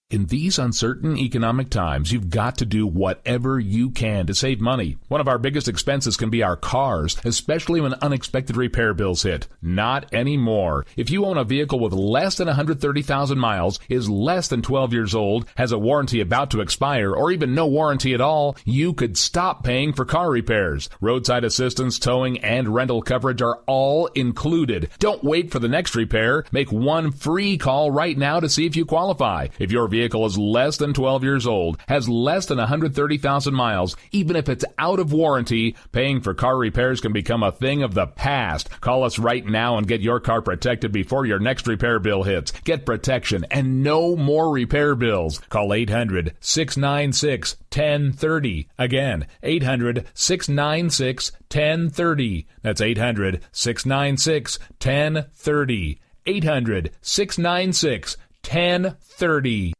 In these uncertain economic times, you've got to do whatever you can to save money. One of our biggest expenses can be our cars, especially when unexpected repair bills hit. Not anymore. If you own a vehicle with less than 130,000 miles, is less than 12 years old, has a warranty about to expire, or even no warranty at all, you could stop paying for car repairs. Roadside assistance, towing, and rental coverage are all included. Don't wait for the next repair. Make one free call right now to see if you qualify. If your vehicle is less than 12 years old, has less than 130,000 miles, even if it's out of warranty, paying for car repairs can become a thing of the past. Call us right now and get your car protected before your next repair bill hits. Get protection and no more repair bills. Call 800-696-1030. Again, 800-696-1030. That's 800-696-1030. 800-696-1030.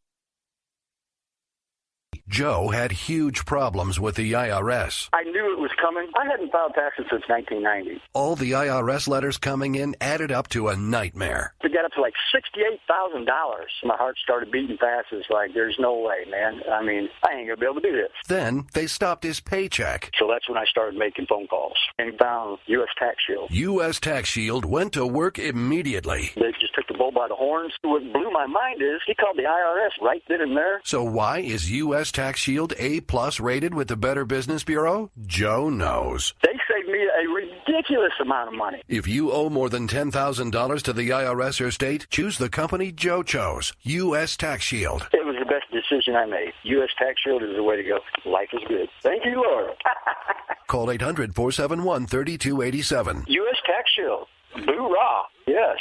Joe had huge problems with the IRS. I knew it was coming. I hadn't filed taxes since 1990. All the IRS letters coming in added up to a nightmare. To get up to like $68,000, my heart started beating fast. It's like, there's no way, man. I mean, I ain't going to be able to do this. Then they stopped his paycheck. So that's when I started making phone calls and found U.S. Tax Shield. U.S. Tax Shield went to work immediately. They just took the bull by the horns. What blew my mind is he called the IRS right then and there. So why is U.S. Tax Shield A+ rated with the Better Business Bureau? Joe knows. They saved me a ridiculous amount of money. If you owe more than $10,000 to the IRS or state, choose the company Joe chose, U.S. Tax Shield. It was the best decision I made. U.S. Tax Shield is the way to go. Life is good. Thank you, Lord. Call 800-471-3287. U.S. Tax Shield. Boo-rah. Yes.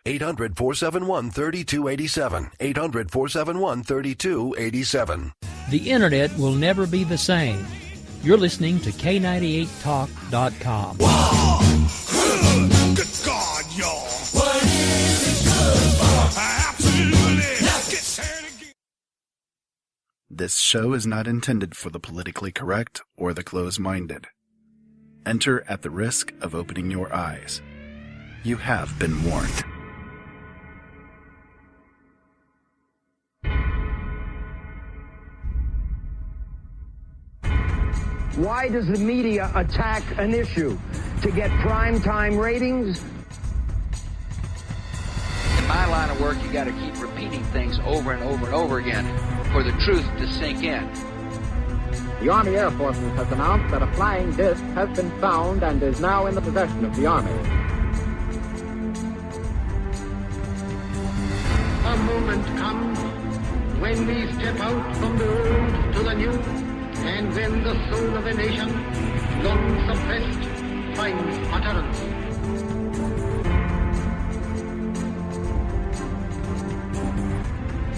800-471-3287. 800-471-3287. The Internet will never be the same. You're listening to K98Talk.com. Wow! Good God, y'all. What is it good for? Absolutely. Let's get started again. This show is not intended for the politically correct or the closed-minded. Enter at the risk of opening your eyes. You have been warned. Why does the media attack an issue? To get primetime ratings? In my line of work, you got to keep repeating things over and over and over again for the truth to sink in. The Army Air Forces has announced that a flying disc has been found and is now in the possession of the Army. A moment comes when we step out from the old to the new, and when the soul of a nation, long suppressed, finds utterance.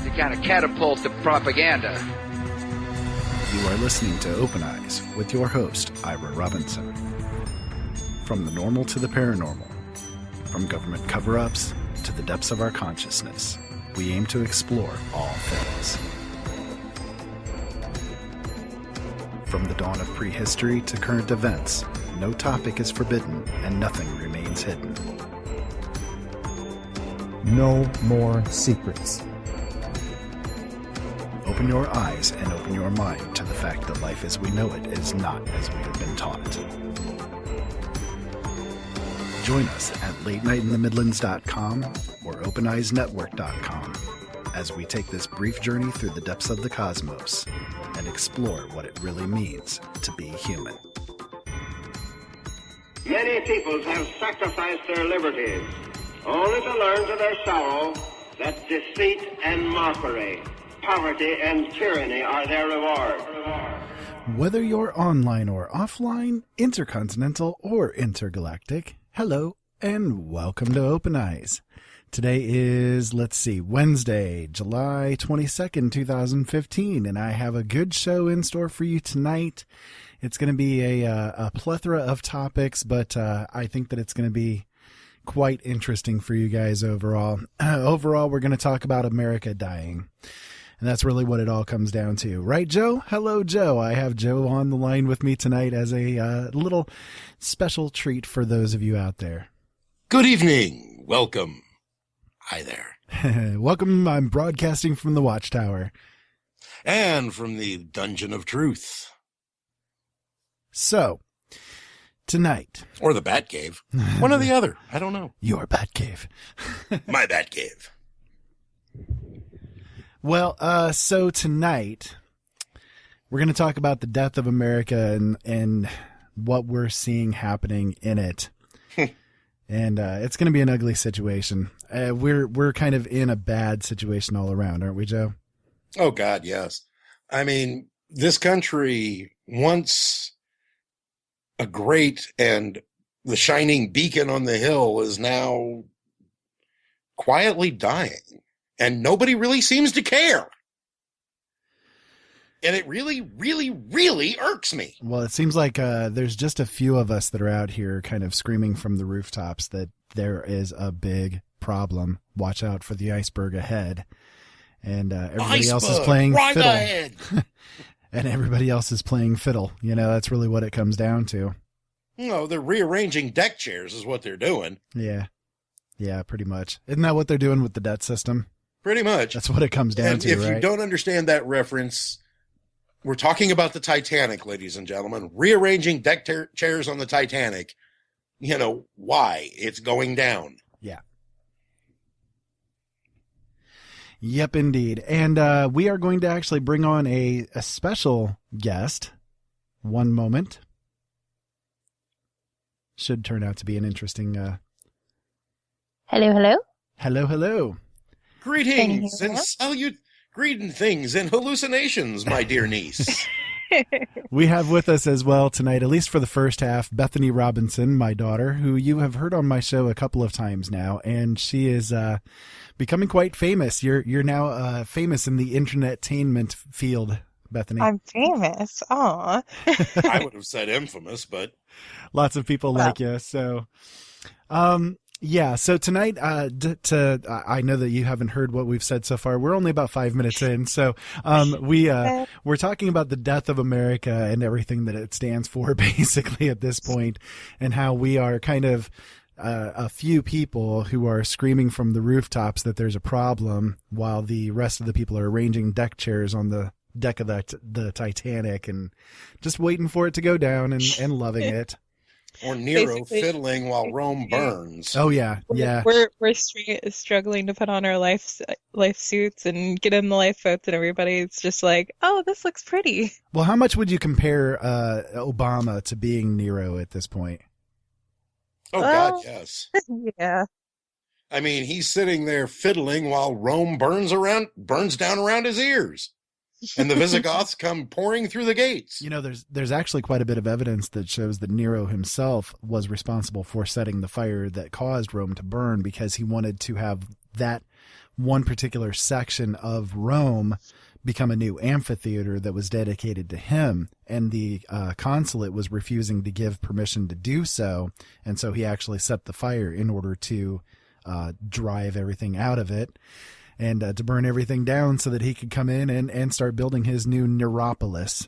To kind of catapult the propaganda. You are listening to Open Eyes with your host, Ira Robinson. From the normal to the paranormal, from government cover-ups to the depths of our consciousness, we aim to explore all things. From the dawn of prehistory to current events, no topic is forbidden and nothing remains hidden. No more secrets. Open your eyes and open your mind to the fact that life as we know it is not as we have been taught. Join us at LateNightInTheMidlands.com or OpenEyesNetwork.com as we take this brief journey through the depths of the cosmos and explore what it really means to be human. Many peoples have sacrificed their liberties, only to learn to their sorrow that deceit and mockery, poverty and tyranny are their reward. Whether you're online or offline, intercontinental or intergalactic, hello and welcome to Open Eyes. Today is, Wednesday, July 22nd, 2015, and I have a good show in store for you tonight. It's going to be a plethora of topics, but I think that it's going to be quite interesting for you guys overall. Overall, we're going to talk about America dying, and that's really what it all comes down to. Right, Joe? Hello, Joe. I have Joe on the line with me tonight as a little special treat for those of you out there. Good evening. Welcome. Hi there. Welcome. I'm broadcasting from the Watchtower. And from the Dungeon of Truth. So, tonight. Or the Batcave. One or the other. I don't know. Your Batcave. My Batcave. Well, so tonight, we're going to talk about the death of America and what we're seeing happening in it. And it's going to be an ugly situation. We're kind of in a bad situation all around, aren't we, Joe? Oh, God, yes. I mean, this country, once a great and the shining beacon on the hill, is now quietly dying. And nobody really seems to care. And it really, really, really irks me. Well, it seems like there's just a few of us that are out here kind of screaming from the rooftops that there is a big problem. Watch out for the iceberg ahead. And everybody else is playing fiddle. And everybody else is playing fiddle. You know, that's really what it comes down to. No, they're rearranging deck chairs is what they're doing. Yeah. Yeah, pretty much. Isn't that what they're doing with the debt system? Pretty much. That's what it comes down to, if right? you don't understand that reference, we're talking about the Titanic, ladies and gentlemen. Rearranging deck chairs on the Titanic. You know, why? It's going down. Yeah. Yep, indeed. And we are going to actually bring on a special guest. One moment. Should turn out to be an interesting... Hello, hello. Hello, hello. Greetings and hallucinations, my dear niece. We have with us as well tonight, at least for the first half, Bethany Robinson, my daughter, who you have heard on my show a couple of times now, and she is becoming quite famous. You're now famous in the internet-tainment field, Bethany. I'm famous. Aw. I would have said infamous, but lots of people like you. So, yeah. So tonight, I know that you haven't heard what we've said so far. We're only about 5 minutes in. So, we're talking about the death of America and everything that it stands for basically at this point, and how we are kind of, a few people who are screaming from the rooftops that there's a problem while the rest of the people are arranging deck chairs on the deck of the Titanic and just waiting for it to go down and loving it. Or Nero fiddling while Rome burns. Oh yeah, yeah. We're struggling to put on our life suits and get in the lifeboats, and everybody's just like, "Oh, this looks pretty." Well, how much would you compare Obama to being Nero at this point? Oh God, yes. Yeah. I mean, he's sitting there fiddling while Rome burns down around his ears. And the Visigoths come pouring through the gates. You know, there's actually quite a bit of evidence that shows that Nero himself was responsible for setting the fire that caused Rome to burn, because he wanted to have that one particular section of Rome become a new amphitheater that was dedicated to him. And the consulate was refusing to give permission to do so. And so he actually set the fire in order to drive everything out of it. And to burn everything down so that he could come in and start building his new Neropolis.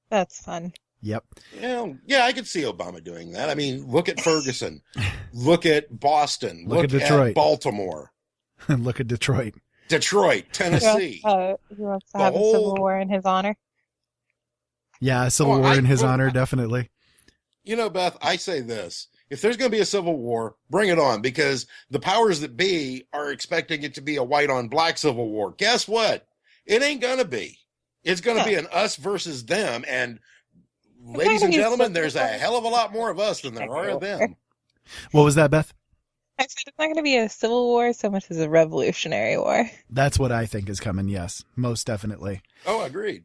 That's fun. Yep. Yeah, I could see Obama doing that. I mean, look at Ferguson. Look at Boston. Look at Detroit. At Baltimore. Look at Detroit. Detroit, Tennessee. He wants to have a civil war in his honor. Yeah, a civil war in his honor, definitely. You know, Beth, I say this. If there's going to be a civil war, bring it on, because the powers that be are expecting it to be a white on black civil war. Guess what? It ain't going to be. It's going to be an us versus them. And ladies and gentlemen, there's a hell of a lot more of us than there are of them. What was that, Beth? I said it's not going to be a civil war so much as a revolutionary war. That's what I think is coming, yes. Most definitely. Oh, agreed.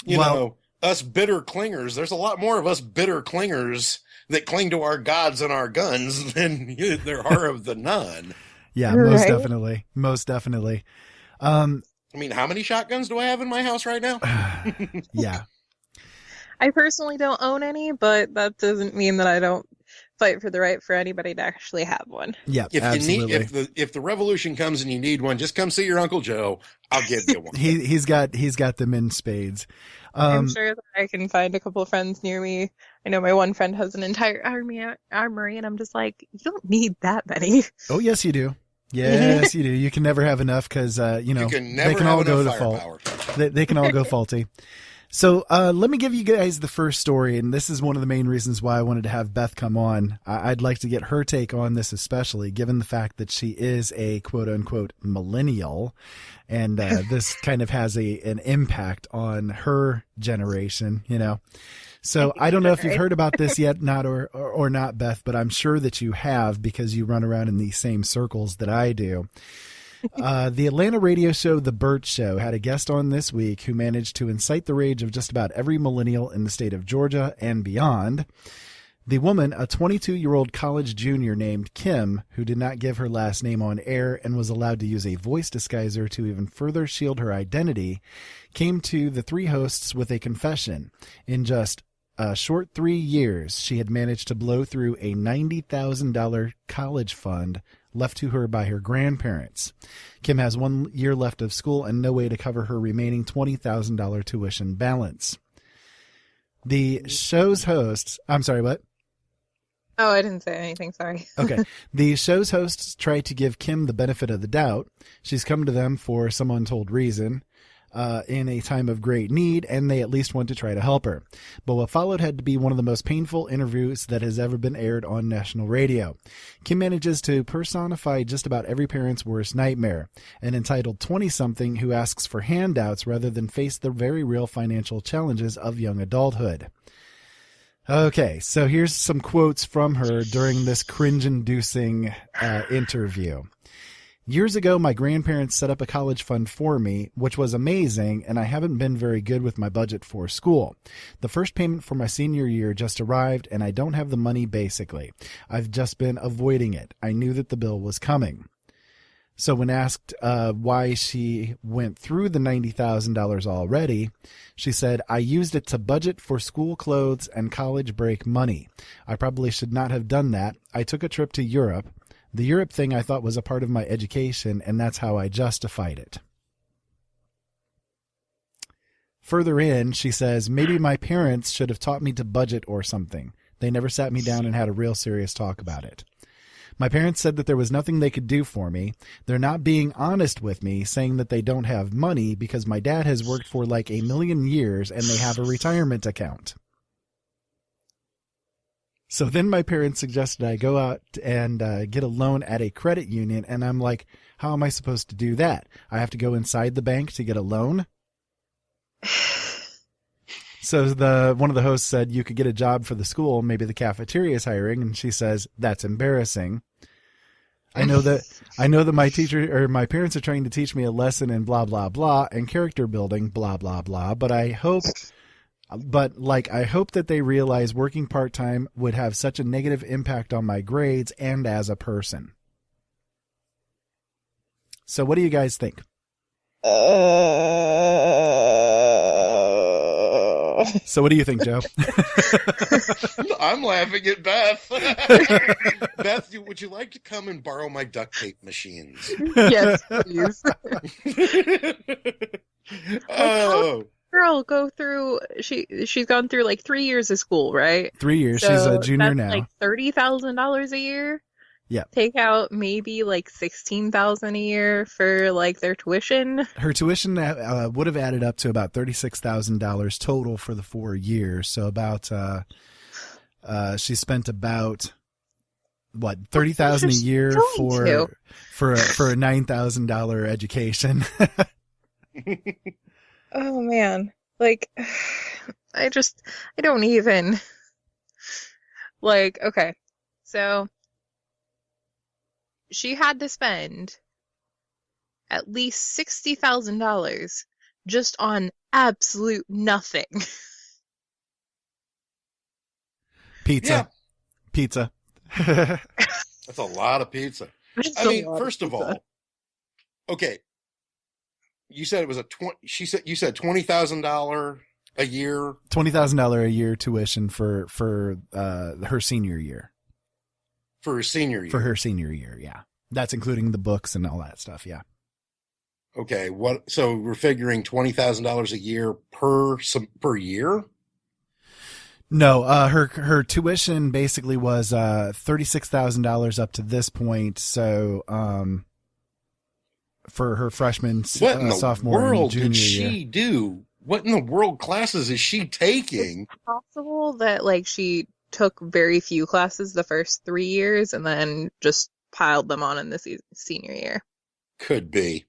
You know, us bitter clingers, there's a lot more of us bitter clingers that cling to our gods and our guns than there are of the none. Yeah, most definitely. Most definitely. I mean, how many shotguns do I have in my house right now? Yeah. I personally don't own any, but that doesn't mean that I don't fight for the right for anybody to actually have one. Yeah, If absolutely. you need, if the revolution comes and you need one, just come see your Uncle Joe. I'll give you one. He's got them in spades. I'm sure that I can find a couple of friends near me. I know my one friend has an entire armory, and I'm just like, you don't need that many. Oh, yes, you do. Yes, you do. You can never have enough because, they can all go to fault. They can all go faulty. So let me give you guys the first story, and this is one of the main reasons why I wanted to have Beth come on. I'd like to get her take on this, especially given the fact that she is a quote-unquote millennial, and this kind of has an impact on her generation, So I don't know if you've heard about this yet, or not, Beth, but I'm sure that you have because you run around in these same circles that I do. The Atlanta radio show The Burt Show had a guest on this week who managed to incite the rage of just about every millennial in the state of Georgia and beyond. The woman, a 22-year-old college junior named Kim, who did not give her last name on air and was allowed to use a voice disguiser to even further shield her identity, came to the three hosts with a confession. In just a short 3 years, she had managed to blow through a $90,000 college fund left to her by her grandparents. Kim has 1 year left of school and no way to cover her remaining $20,000 tuition balance. The show's hosts, I'm sorry, what? Oh, I didn't say anything. Sorry. Okay. The show's hosts try to give Kim the benefit of the doubt. She's come to them for some untold reason, in a time of great need, and they at least want to try to help her. But what followed had to be one of the most painful interviews that has ever been aired on national radio. Kim manages to personify just about every parent's worst nightmare, an entitled 20-something who asks for handouts rather than face the very real financial challenges of young adulthood. Okay, so here's some quotes from her during this cringe-inducing interview. Years ago, my grandparents set up a college fund for me, which was amazing, and I haven't been very good with my budget for school. The first payment for my senior year just arrived, and I don't have the money, basically. I've just been avoiding it. I knew that the bill was coming. So when asked why she went through the $90,000 already, she said, I used it to budget for school clothes and college break money. I probably should not have done that. I took a trip to Europe. The Europe thing I thought was a part of my education, and that's how I justified it. Further in, she says, maybe my parents should have taught me to budget or something. They never sat me down and had a real serious talk about it. My parents said that there was nothing they could do for me. They're not being honest with me, saying that they don't have money because my dad has worked for like 1 million years and they have a retirement account. So then my parents suggested I go out and get a loan at a credit union, and I'm like, how am I supposed to do that? I have to go inside the bank to get a loan? So one of the hosts said you could get a job for the school, maybe the cafeteria is hiring, and she says that's embarrassing. I know that my teacher or my parents are trying to teach me a lesson in blah blah blah and character building blah blah blah, but I hope that they realize working part-time would have such a negative impact on my grades and as a person. So what do you guys think? So what do you think, Joe? I'm laughing at Beth. Beth, would you like to come and borrow my duct tape machines? Yes, please. Oh. Girl go through she's gone through like 3 years of school, right? 3 years. So she's a junior now. Like $30,000 a year. Yeah. Take out maybe like $16,000 a year for like their tuition. Her tuition would have added up to about $36,000 total for the 4 years. So about she spent about what $30,000 a year for a $9,000 education. Oh man, like I don't even like. Okay, so she had to spend at least $60,000 just on absolute nothing. Pizza. That's a lot of pizza. I mean, first of all, okay. You said it was you said $20,000 a year. $20,000 a year tuition for her senior year. For her senior year. For her senior year, yeah. That's including the books and all that stuff, yeah. Okay, so we're figuring $20,000 a year per year? No, her tuition basically was $36,000 up to this point. So for her freshman, sophomore, and junior year. What in the world did she do? What in the world classes is she taking? It's possible that like she took very few classes the first 3 years and then just piled them on in the senior year. Could be.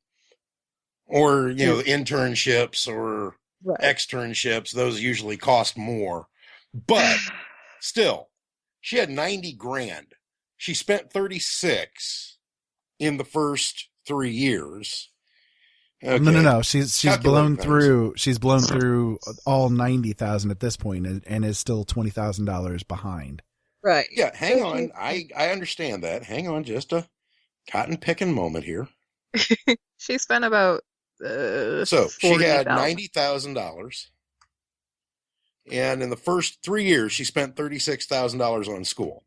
Or, internships or right. externships. Those usually cost more. But still, she had 90 grand. She spent 36 in the first 3 years. Okay. No. She's blown through. She's blown through all 90,000 at this point, and is still $20,000 behind. Right. Yeah. Hang on. I understand that. Hang on, just a cotton picking moment here. She spent about. So she had $90,000, and in the first 3 years, she spent $36,000 on school.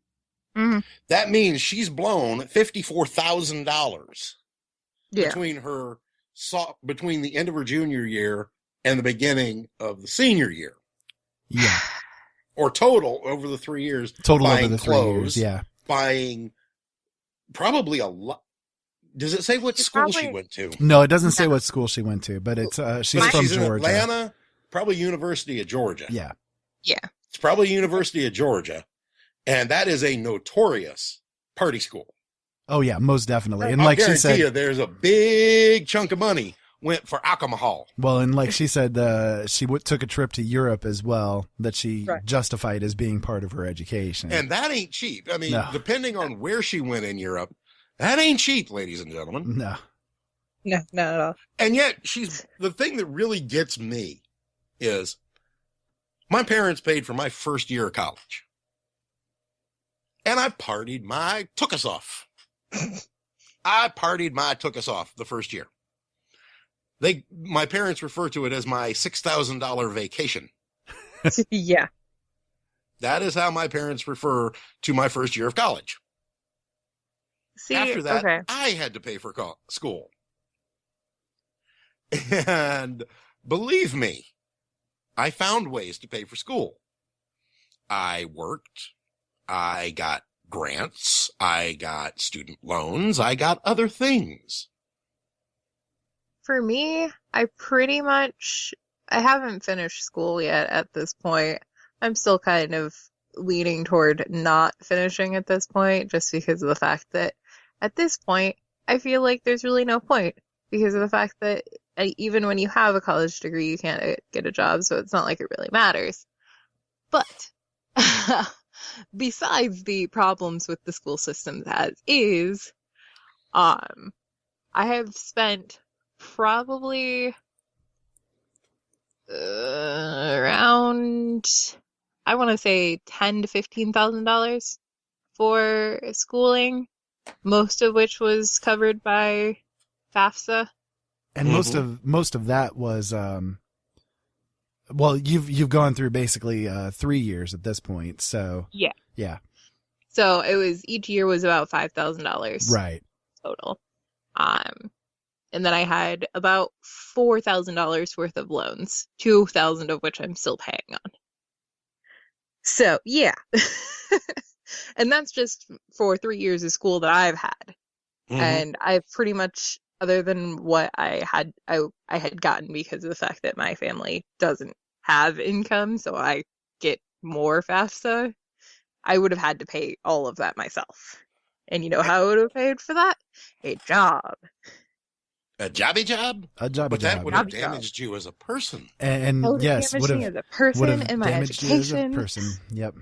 Mm-hmm. That means she's blown $54,000 yeah. between the end of her junior year and the beginning of the senior year. Yeah. Or total over the 3 years. Total buying over the clothes, 3 years, yeah. Buying probably a lot. Does it say what school she went to? No, it doesn't say what school she went to, but it's she's from Georgia. In Atlanta, probably University of Georgia. Yeah. Yeah. It's probably University of Georgia, and that is a notorious party school. Oh yeah, most definitely. And I'll like she said, you, there's a big chunk of money went for alcohol. Well, and like she said, she took a trip to Europe as well that she justified as being part of her education. And that ain't cheap. I mean, depending on where she went in Europe, that ain't cheap, ladies and gentlemen. No. No, not at all. And yet, the thing that really gets me is my parents paid for my first year of college. And I partied my took us off. The first year. My parents refer to it as my $6,000 vacation. Yeah. That is how my parents refer to my first year of college. See, after that, I had to pay for school. And believe me, I found ways to pay for school. I worked. I got grants. I got student loans. I got other things. For me, I haven't finished school yet at this point. I'm still kind of leaning toward not finishing at this point, just because of the fact that at this point, I feel like there's really no point, because of the fact that even when you have a college degree, you can't get a job, so it's not like it really matters. But besides the problems with the school system as is, I have spent probably around, I want to say $10,000 to $15,000 for schooling, most of which was covered by FAFSA. And most of that was well, you've gone through basically 3 years at this point, so yeah. So it was, each year was about $5,000 right total. And then I had about $4,000 worth of loans, $2,000 of which I'm still paying on. So yeah. And that's just for 3 years of school that I've had. Mm-hmm. And I've pretty much, other than what I had gotten because of the fact that my family doesn't have income, so I get more FAFSA, I would have had to pay all of that myself. And you know how I would have paid for that? A job. A jobby job? A jobby but job. That would have damaged you as a person. And yes, would have damaged me as a person and my damaged education. You as a person. Yep.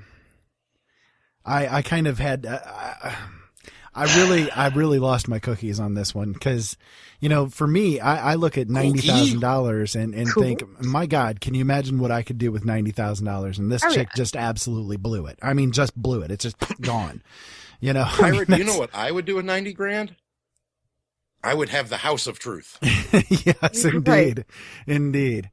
I kind of had, I really lost my cookies on this one because, for me, I look at $90,000 and think, my God, can you imagine what I could do with $90,000? And this chick just absolutely blew it. I mean, just blew it. It's just gone. Pirate, you know what I would do with 90 grand? I would have the House of Truth. Yes, indeed. Indeed.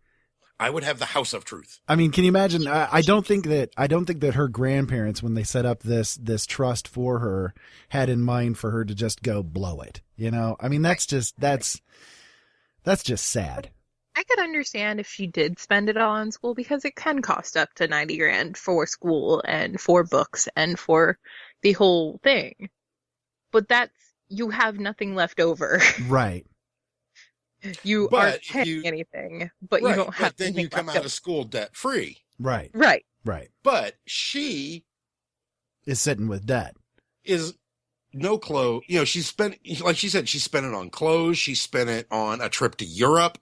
I would have the House of Truth. I mean, can you imagine? I don't think that her grandparents, when they set up this trust for her, had in mind for her to just go blow it. You know, I mean, that's just sad. I could understand if she did spend it all on school, because it can cost up to $90,000 for school and for books and for the whole thing. But you have nothing left over. Right. You aren't paying anything, but you don't have. But then you come out of school debt free. Right. Right. Right. But she is sitting with debt. Is no clothes. You know, she spent, like she said, she spent it on clothes. She spent it on a trip to Europe.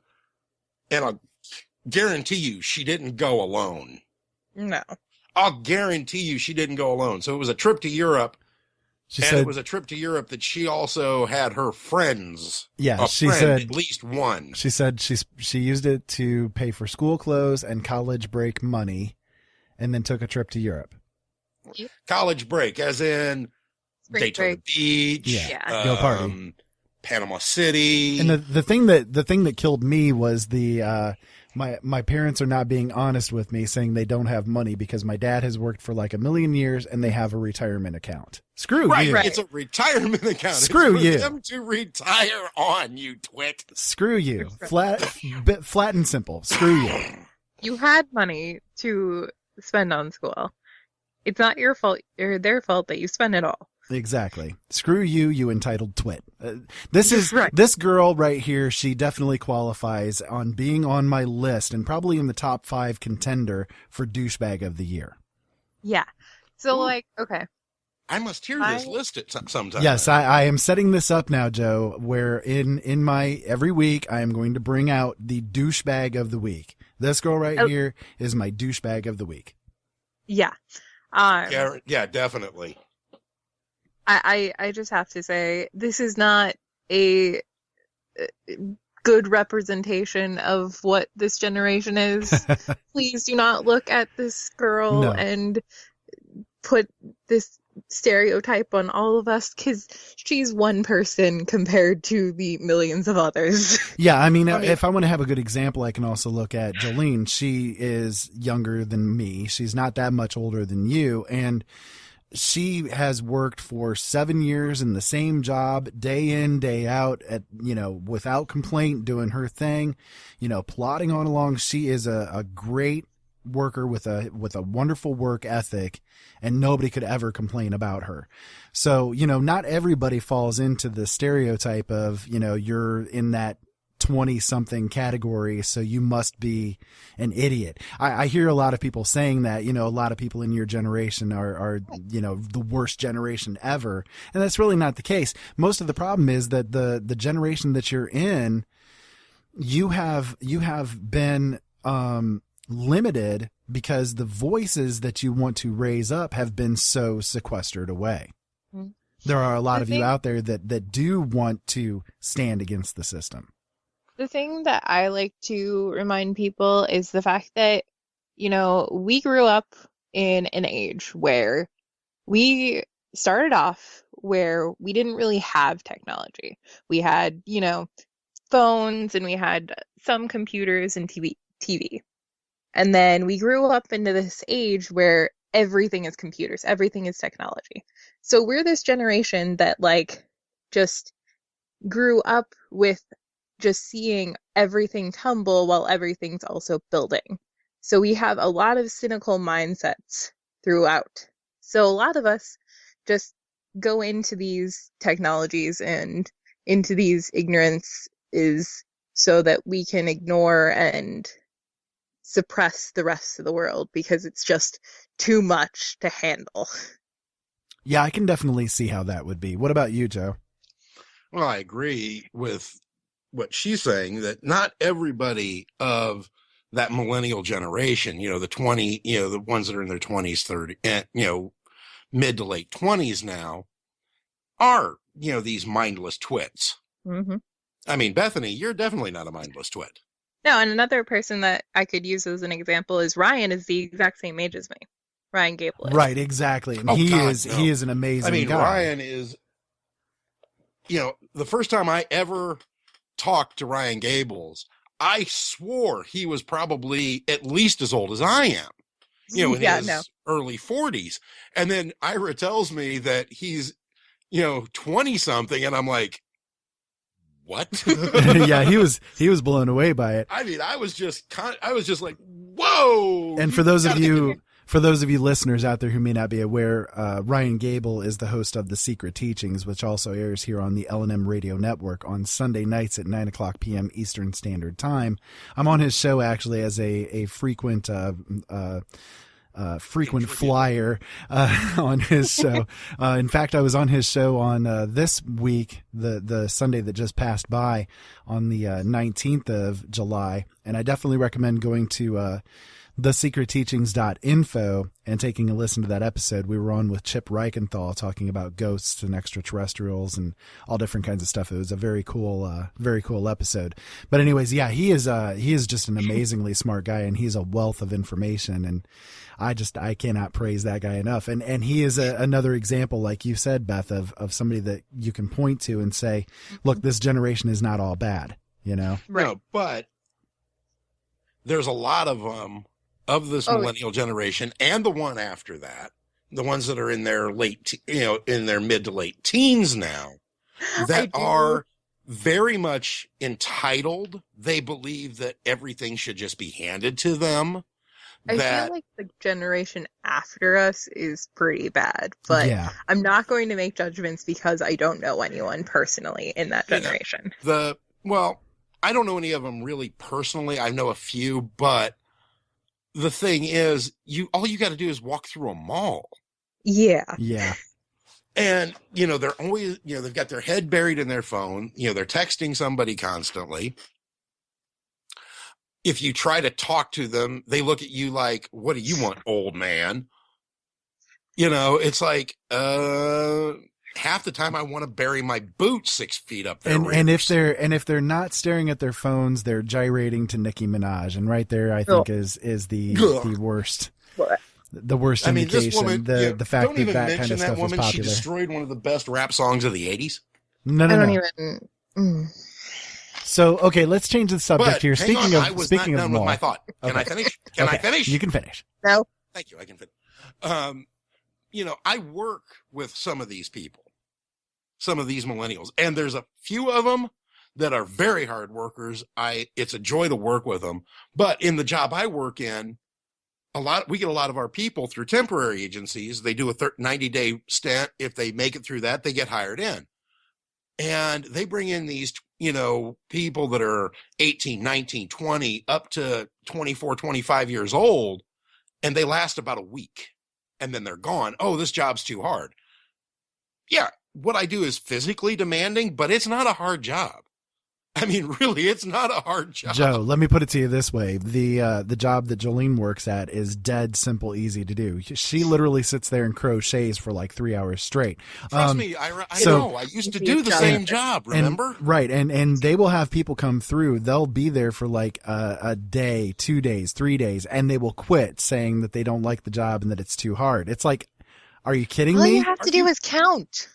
And I'll guarantee you she didn't go alone. No. I'll guarantee you she didn't go alone. So it was a trip to Europe. It was a trip to Europe that she also had her friends. Yeah, she said at least one. She said she used it to pay for school clothes and college break money, and then took a trip to Europe. College break, as in Daytona Beach, go party, Panama City. And the thing that killed me was my parents are not being honest with me, saying they don't have money because my dad has worked for like 1,000,000 years and they have a retirement account. Screw you. Right. It's a retirement account. Screw it's you. For them to retire on, you twit. Screw you. Flat and simple. Screw you. You had money to spend on school. It's not your fault or their fault that you spend it all. Exactly. Screw you, you entitled twit. This girl right here. She definitely qualifies on being on my list and probably in the top 5 contender for douchebag of the year. Yeah. So okay. I must hear this list at sometime. Yes, I am setting this up now, Joe, where in my every week I am going to bring out the douchebag of the week. This girl right here is my douchebag of the week. Yeah. Yeah, definitely. I just have to say, this is not a good representation of what this generation is. Please do not look at this girl and put this stereotype on all of us, because she's one person compared to the millions of others. Yeah, I mean, if I want to have a good example, I can also look at Jolene. She is younger than me. She's not that much older than you, and she has worked for 7 years in the same job, day in, day out, without complaint, doing her thing, plodding on along. She is a great worker with a wonderful work ethic, and nobody could ever complain about her. So, not everybody falls into the stereotype of, you're in that 20-something category, so you must be an idiot. I hear a lot of people saying that, a lot of people in your generation are the worst generation ever. And that's really not the case. Most of the problem is that the generation that you're in, you have been limited because the voices that you want to raise up have been so sequestered away. Mm-hmm. There are a lot of you out there that do want to stand against the system. The thing that I like to remind people is the fact that, we grew up in an age where we started off where we didn't really have technology. We had, phones, and we had some computers and TV. And then we grew up into this age where everything is computers, everything is technology. So we're this generation that just grew up with just seeing everything tumble while everything's also building. So we have a lot of cynical mindsets throughout. So a lot of us just go into these technologies and into these ignorance is so that we can ignore and suppress the rest of the world because it's just too much to handle. Yeah, I can definitely see how that would be. What about you, Joe? Well, I agree with what she's saying, that not everybody of that millennial generation, the ones that are in their 20s, 30, and, mid to late 20s now are, these mindless twits. Mm-hmm. I mean, Bethany, you're definitely not a mindless twit. No, and another person that I could use as an example is Ryan is the exact same age as me. Ryan Gable is. Right, exactly. And he is an amazing guy. Ryan is, the first time I ever talked to Ryan Gables, I swore he was probably at least as old as I am, in his early 40s. And then Ira tells me that he's, 20 something. And I'm like, what? Yeah, he was blown away by it. I mean, I was just like, whoa. And for those of you listeners out there who may not be aware, Ryan Gable is the host of The Secret Teachings, which also airs here on the L&M Radio Network on Sunday nights at 9:00 p.m. Eastern Standard Time. I'm on his show actually as a frequent flyer on his show. In fact, I was on his show on this week, the Sunday that just passed by, on the 19th of July, and I definitely recommend going to thesecretteachings.info and taking a listen to that episode. We were on with Chip Reichenthal talking about ghosts and extraterrestrials and all different kinds of stuff. It was a very cool episode. But anyways, yeah, he is just an amazingly smart guy, and he's a wealth of information, and I cannot praise that guy enough. And he is another example, like you said, Beth, of somebody that you can point to and say, look, this generation is not all bad, Right. No, but there's a lot of of this millennial generation and the one after that, the ones that are in their in their mid to late teens now, that are very much entitled. They believe that everything should just be handed to them. I feel like the generation after us is pretty bad, but I'm not going to make judgments because I don't know anyone personally in that generation. I don't know any of them really personally. I know a few, but the thing is, all you got to do is walk through a mall. Yeah. Yeah. And, they're always, they've got their head buried in their phone. They're texting somebody constantly. If you try to talk to them, they look at you like, what do you want, old man? It's like, half the time I want to bury my boot 6 feet up there. And if they're not staring at their phones, they're gyrating to Nicki Minaj, and right there, I think is the worst. The worst indication. This woman, the fact that kind of stuff is popular. She destroyed one of the best rap songs of the 80s. No. So, okay, let's change the subject here. Speaking of with my thought. Can I finish? I finish? You can finish. No. Thank you. I can finish. I work with some of these people, some of these millennials, and there's a few of them that are very hard workers. It's a joy to work with them. But in the job I work in, we get a lot of our people through temporary agencies. They do a 90-day stint. If they make it through that, they get hired in. And they bring in these, people that are 18, 19, 20, up to 24, 25 years old, and they last about a week. And then they're gone. Oh, this job's too hard. Yeah, what I do is physically demanding, but it's not a hard job. I mean, really, it's not a hard job. Joe, let me put it to you this way. The job that Jolene works at is dead simple, easy to do. She literally sits there and crochets for like 3 hours straight. Trust me, Ira, I know. I used to do the same job, remember? And they will have people come through. They'll be there for like a day, 2 days, 3 days, and they will quit saying that they don't like the job and that it's too hard. It's like, are you kidding me? All you have to do is count.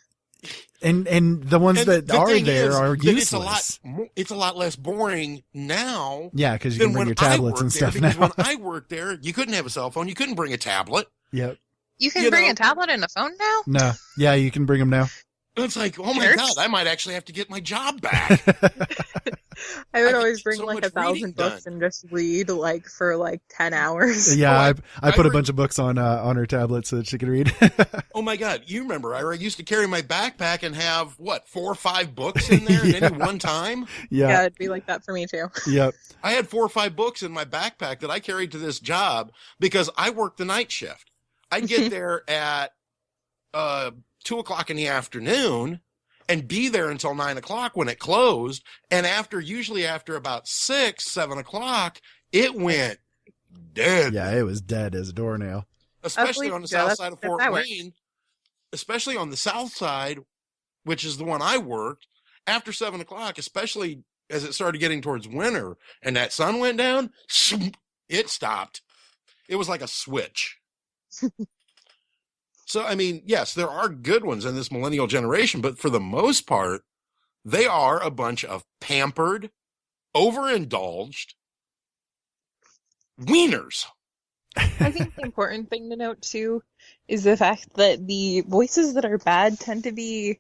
And the ones that are there are useless. It's a lot less boring now. Yeah, because you can bring your tablets and stuff now. When I worked there, you couldn't have a cell phone. You couldn't bring a tablet. Yep. You can bring a tablet and a phone now? No. Yeah, you can bring them now. It's like, oh my God, I might actually have to get my job back. I would always bring like 1,000 books and just read for 10 hours. Yeah, I put a bunch of books on her tablet so that she could read. Oh my God, you remember I used to carry my backpack and have 4 or 5 books in there at any one time? Yeah, it'd be like that for me too. Yep. I had 4 or 5 books in my backpack that I carried to this job because I worked the night shift. I'd get there at 2 o'clock in the afternoon and be there until 9 o'clock when it closed. And usually after about 6, 7 o'clock, it went dead. Yeah, it was dead as a doornail. Especially on the south side of Fort Wayne. Especially on the south side, which is the one I worked, after 7 o'clock, especially as it started getting towards winter and that sun went down, it stopped. It was like a switch. So, I mean, yes, there are good ones in this millennial generation, but for the most part, they are a bunch of pampered, overindulged wieners. I think the important thing to note, too, is the fact that the voices that are bad tend to be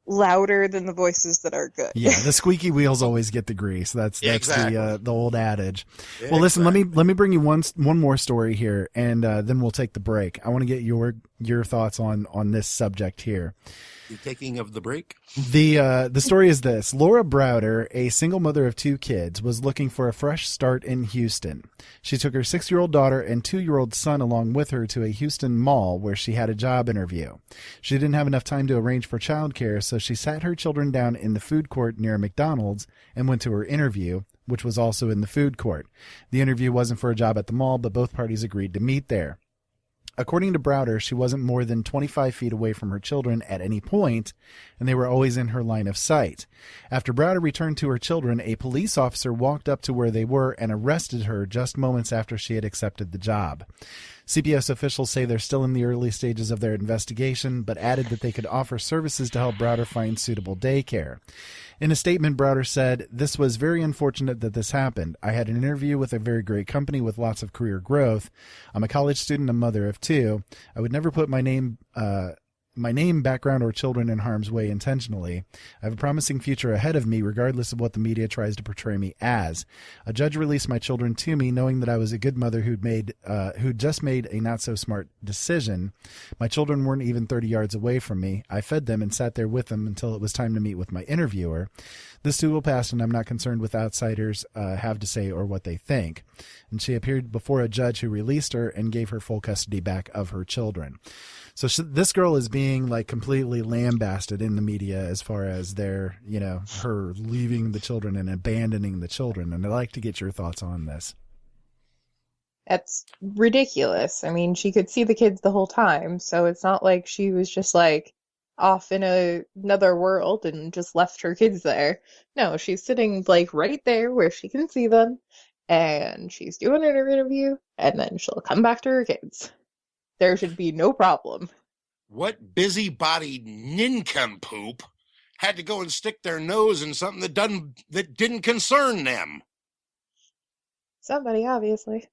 louder than the voices that are good. Yeah, the squeaky wheels always get the grease. That's Exactly. the old adage. Yeah, well, listen, exactly. let me bring you one more story here, and then we'll take the break. I want to get your thoughts on this subject here. You taking of the break? The story is this. Laura Browder, a single mother of 2 kids, was looking for a fresh start in Houston. She took her 6-year-old daughter and 2-year-old son along with her to a Houston mall where she had a job interview. She didn't have enough time to arrange for childcare, so she sat her children down in the food court near McDonald's and went to her interview, which was also in the food court. The interview wasn't for a job at the mall, but both parties agreed to meet there. According to Browder, she wasn't more than 25 feet away from her children at any point, and they were always in her line of sight. After Browder returned to her children, a police officer walked up to where they were and arrested her just moments after she had accepted the job. CPS officials say they're still in the early stages of their investigation, but added that they could offer services to help Browder find suitable daycare. In a statement, Browder said, "This was very unfortunate that this happened. I had an interview with a very great company with lots of career growth. I'm a college student and a mother of 2. I would never put my name, background, or children in harm's way intentionally. I have a promising future ahead of me, regardless of what the media tries to portray me as. A judge released my children to me, knowing that I was a good mother who'd just made a not-so-smart decision. My children weren't even 30 yards away from me. I fed them and sat there with them until it was time to meet with my interviewer. This too will pass, and I'm not concerned with outsiders have to say or what they think." And she appeared before a judge who released her and gave her full custody back of her children. So this girl is being like completely lambasted in the media as far as her leaving the children and abandoning the children. And I'd like to get your thoughts on this. That's ridiculous. I mean, she could see the kids the whole time, so it's not like she was just like off in another world and just left her kids there. No, she's sitting like right there where she can see them, and she's doing her interview, and then she'll come back to her kids. There should be no problem. What busybody nincompoop had to go and stick their nose in something that didn't concern them? Somebody, obviously.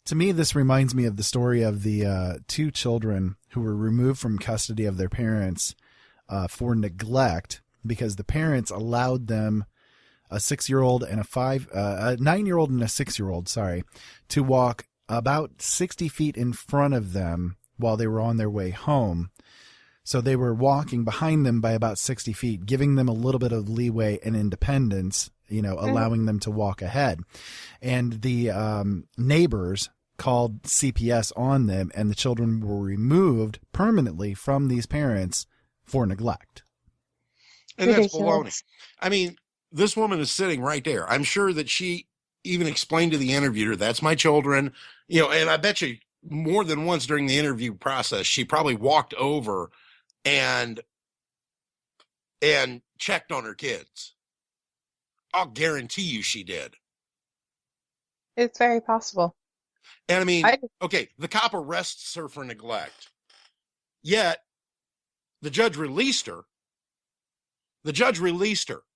To me, this reminds me of the story of the 2 children who were removed from custody of their parents for neglect because the parents allowed them, a 6-year-old and a 9-year-old and a 6-year-old, to walk about 60 feet in front of them while they were on their way home. So they were walking behind them by about 60 feet, giving them a little bit of leeway and independence, allowing them to walk ahead. And the neighbors called CPS on them, and the children were removed permanently from these parents for neglect. And that's baloney. I mean, this woman is sitting right there. I'm sure that she even explained to the interviewer, "That's my children." And I bet you more than once during the interview process, she probably walked over and checked on her kids. I'll guarantee you she did. It's very possible. And I mean, okay, the cop arrests her for neglect. Yet the judge released her.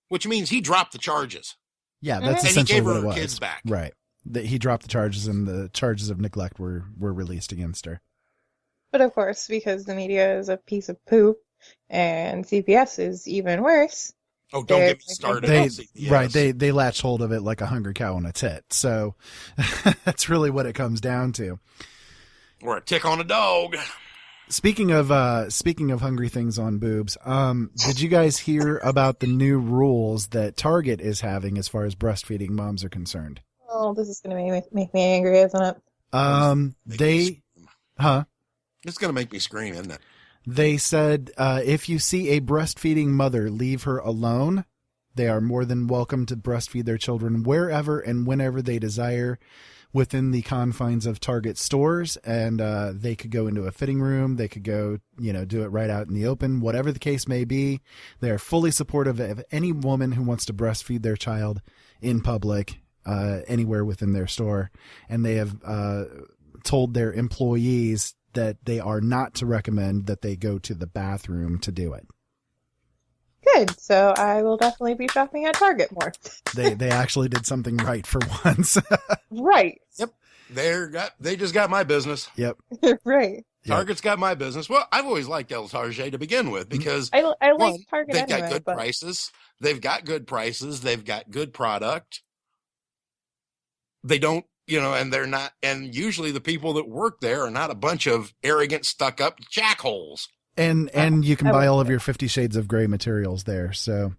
Which means he dropped the charges. Yeah, that's and essentially he gave what her it was. Kids back. Right. That he dropped the charges, and the charges of neglect were released against her. But of course, because the media is a piece of poop and CPS is even worse. Oh, don't get me started on CPS. Right, they latched hold of it like a hungry cow on a tit. So that's really what it comes down to. Or a tick on a dog. Speaking of hungry things on boobs, did you guys hear about the new rules that Target is having as far as breastfeeding moms are concerned? Oh, this is going to make me angry, isn't it? It's going to make me scream, isn't it? They said if you see a breastfeeding mother, leave her alone. They are more than welcome to breastfeed their children wherever and whenever they desire within the confines of Target stores. And they could go into a fitting room. They could go, do it right out in the open, whatever the case may be. They are fully supportive of any woman who wants to breastfeed their child in public, anywhere within their store. And they have told their employees that they are not to recommend that they go to the bathroom to do it. good. So I will definitely be shopping at Target more. They actually did something right for once. Right. Yep. They just got my business. Yep. Right. Target's got my business. Well, I've always liked El Target to begin with because I like one, Target they've anyway, got good but... prices. They've got good prices. They've got good product. They don't, and they're not, and usually the people that work there are not a bunch of arrogant, stuck up jackholes. And you can buy all of your 50 Shades of Grey materials there. So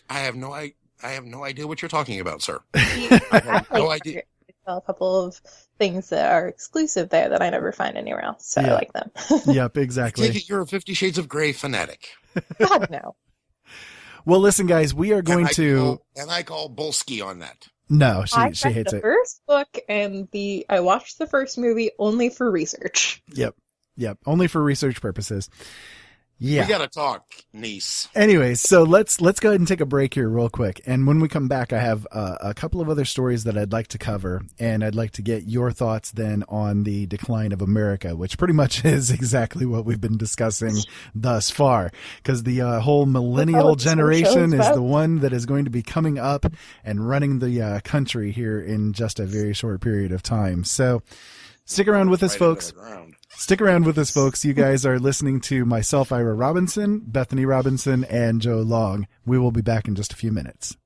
I have no idea what you're talking about, sir. I have no idea. A couple of things that are exclusive there that I never find anywhere else. So I like them. Yep, exactly. Take it you're a 50 Shades of Grey fanatic. God, no. Well, listen, guys, we are going to... And I call Bolsky on that. No, she read hates the it. First book and I watched the first movie only for research. Yep. Only for research purposes. Yeah. We got to talk, niece. Anyways, so let's go ahead and take a break here real quick. And when we come back, I have a couple of other stories that I'd like to cover. And I'd like to get your thoughts then on the decline of America, which pretty much is exactly what we've been discussing thus far. Because the whole millennial generation is the one that is going to be coming up and running the country here in just a very short period of time. So stick around with us, folks. Stick around with us, folks. You guys are listening to myself, Ira Robinson, Bethany Robinson, and Joe Long. We will be back in just a few minutes.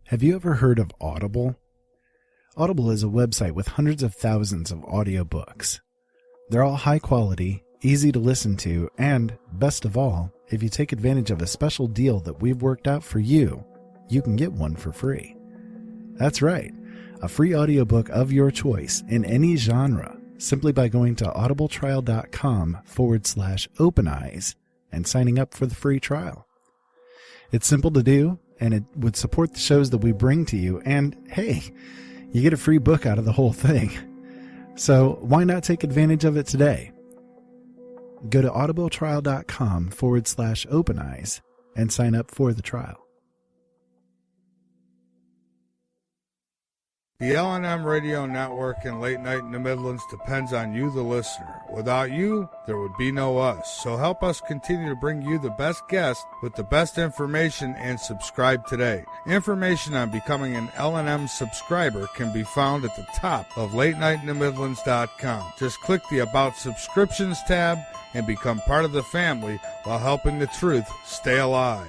Have you ever heard of Audible? Audible is a website with hundreds of thousands of audiobooks. They're all high quality, easy to listen to, and, best of all, if you take advantage of a special deal that we've worked out for you, you can get one for free. That's right, a free audiobook of your choice in any genre, simply by going to audibletrial.com/openeyes and signing up for the free trial. It's simple to do, and it would support the shows that we bring to you, and hey, you get a free book out of the whole thing. So why not take advantage of it today? Go to audibletrial.com/openeyes and sign up for the trial. The L&M Radio Network and Late Night in the Midlands depends on you, the listener. Without you, there would be no us. So help us continue to bring you the best guests with the best information and subscribe today. Information on becoming an L&M subscriber can be found at the top of LateNightInTheMidlands.com. Just click the About Subscriptions tab and become part of the family while helping the truth stay alive.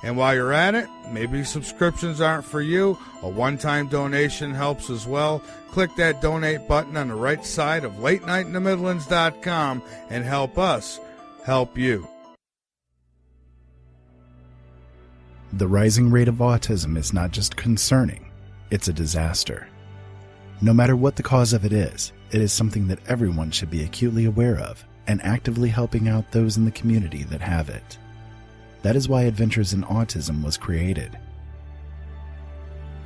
And while you're at it, maybe subscriptions aren't for you. A one-time donation helps as well. Click that donate button on the right side of LateNightInTheMidlands.com and help us help you. The rising rate of autism is not just concerning, it's a disaster. No matter what the cause of it is something that everyone should be acutely aware of and actively helping out those in the community that have it. That is why Adventures in Autism was created.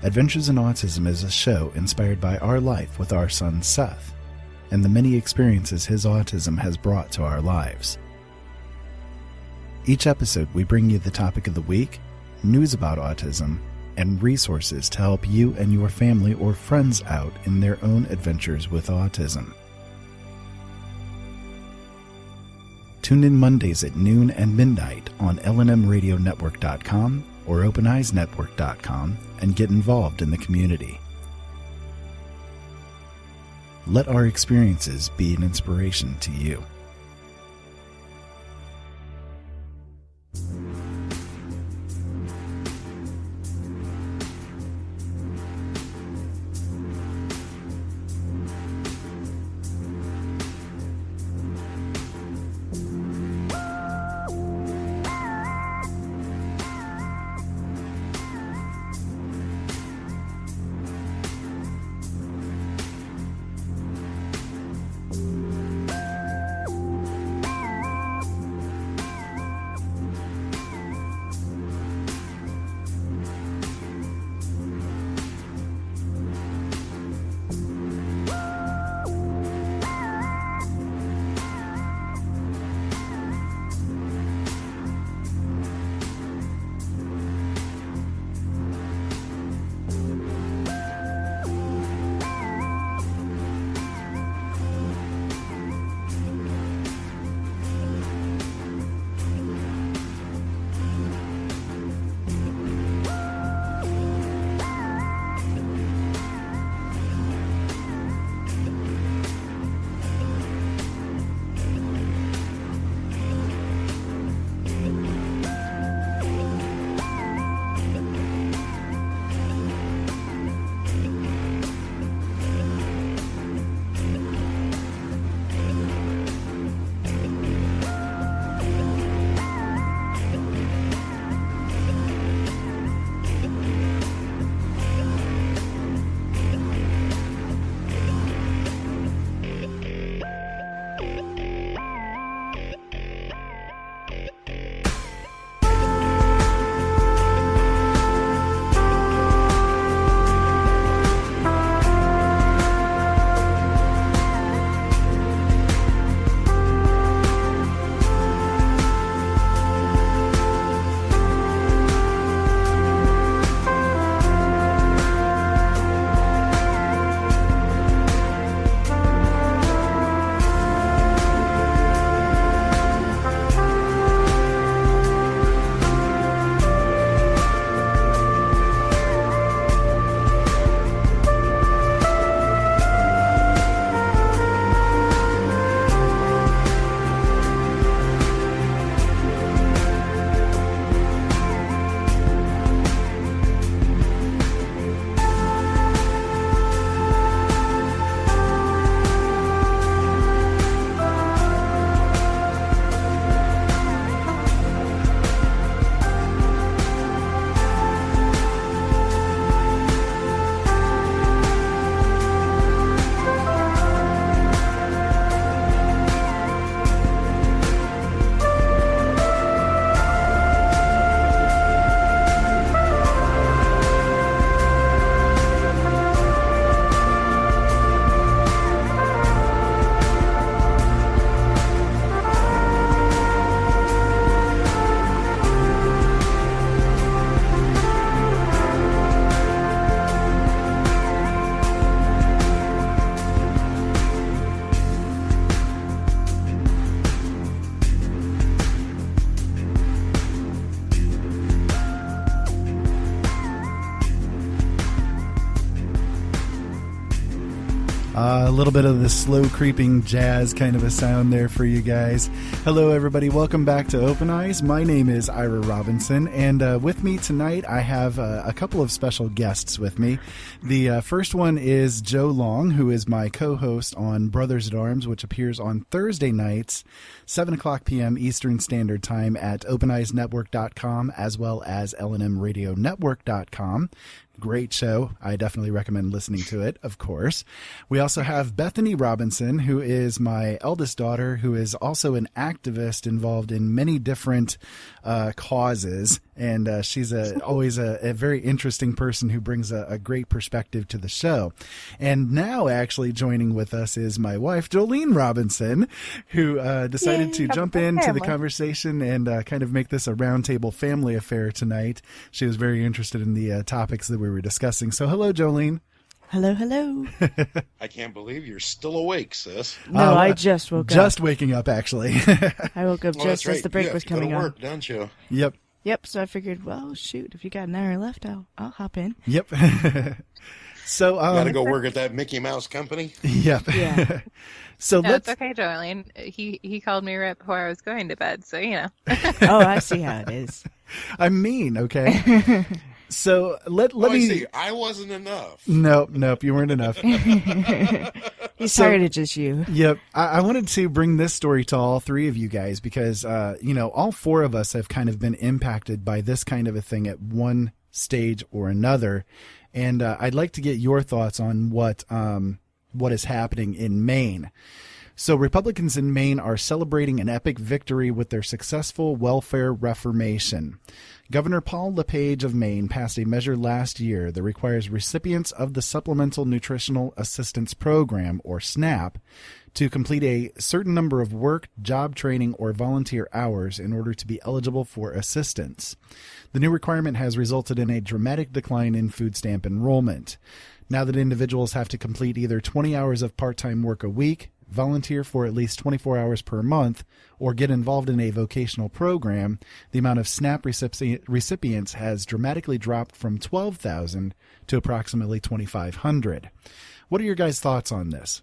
Adventures in Autism is a show inspired by our life with our son Seth, and the many experiences his autism has brought to our lives. Each episode we bring you the topic of the week, news about autism, and resources to help you and your family or friends out in their own adventures with autism. Tune in Mondays at noon and midnight on lnmradionetwork.com or openeyesnetwork.com and get involved in the community. Let our experiences be an inspiration to you. A little bit of the slow creeping jazz kind of a sound there for you guys. Hello, everybody. Welcome back to Open Eyes. My name is Ira Robinson, and with me tonight I have a couple of special guests with me. The first one is Joe Long, who is my co-host on Brothers at Arms, which appears on Thursday nights, 7 o'clock p.m. Eastern Standard Time at OpenEyesNetwork.com, as well as LNMRadioNetwork.com. Great show. I definitely recommend listening to it, of course. We also have Bethany Robinson, who is my eldest daughter, who is also an activist involved in many different causes. And she's always a very interesting person who brings a great perspective to the show. And now actually joining with us is my wife, Jolene Robinson, who decided to jump into the conversation and kind of make this a roundtable family affair tonight. She was very interested in the topics that we were discussing. So hello, Jolene. Hello, hello. I can't believe you're still awake, sis. No, I just woke up. Just waking up, actually. I woke up just as the break was coming on. Work, don't you? Yep. Yep, so I figured, well, shoot, if you got an hour left, I'll hop in. Yep. So gotta go work at that Mickey Mouse company. Yep. Yeah. So no, it's okay, Jolene. He called me right before I was going to bed, so you know. Oh, I see how it is. I'm mean, okay? So let me see. I wasn't enough. Nope, you weren't enough. He's tired of just you. Yep. I wanted to bring this story to all three of you guys because, all four of us have kind of been impacted by this kind of a thing at one stage or another. And I'd like to get your thoughts on what is happening in Maine. So Republicans in Maine are celebrating an epic victory with their successful welfare reformation. Governor Paul LePage of Maine passed a measure last year that requires recipients of the Supplemental Nutritional Assistance Program, or SNAP, to complete a certain number of work, job training, or volunteer hours in order to be eligible for assistance. The new requirement has resulted in a dramatic decline in food stamp enrollment. Now that individuals have to complete either 20 hours of part-time work a week, volunteer for at least 24 hours per month, or get involved in a vocational program, the amount of SNAP recipients has dramatically dropped from 12,000 to approximately 2,500. What are your guys' thoughts on this?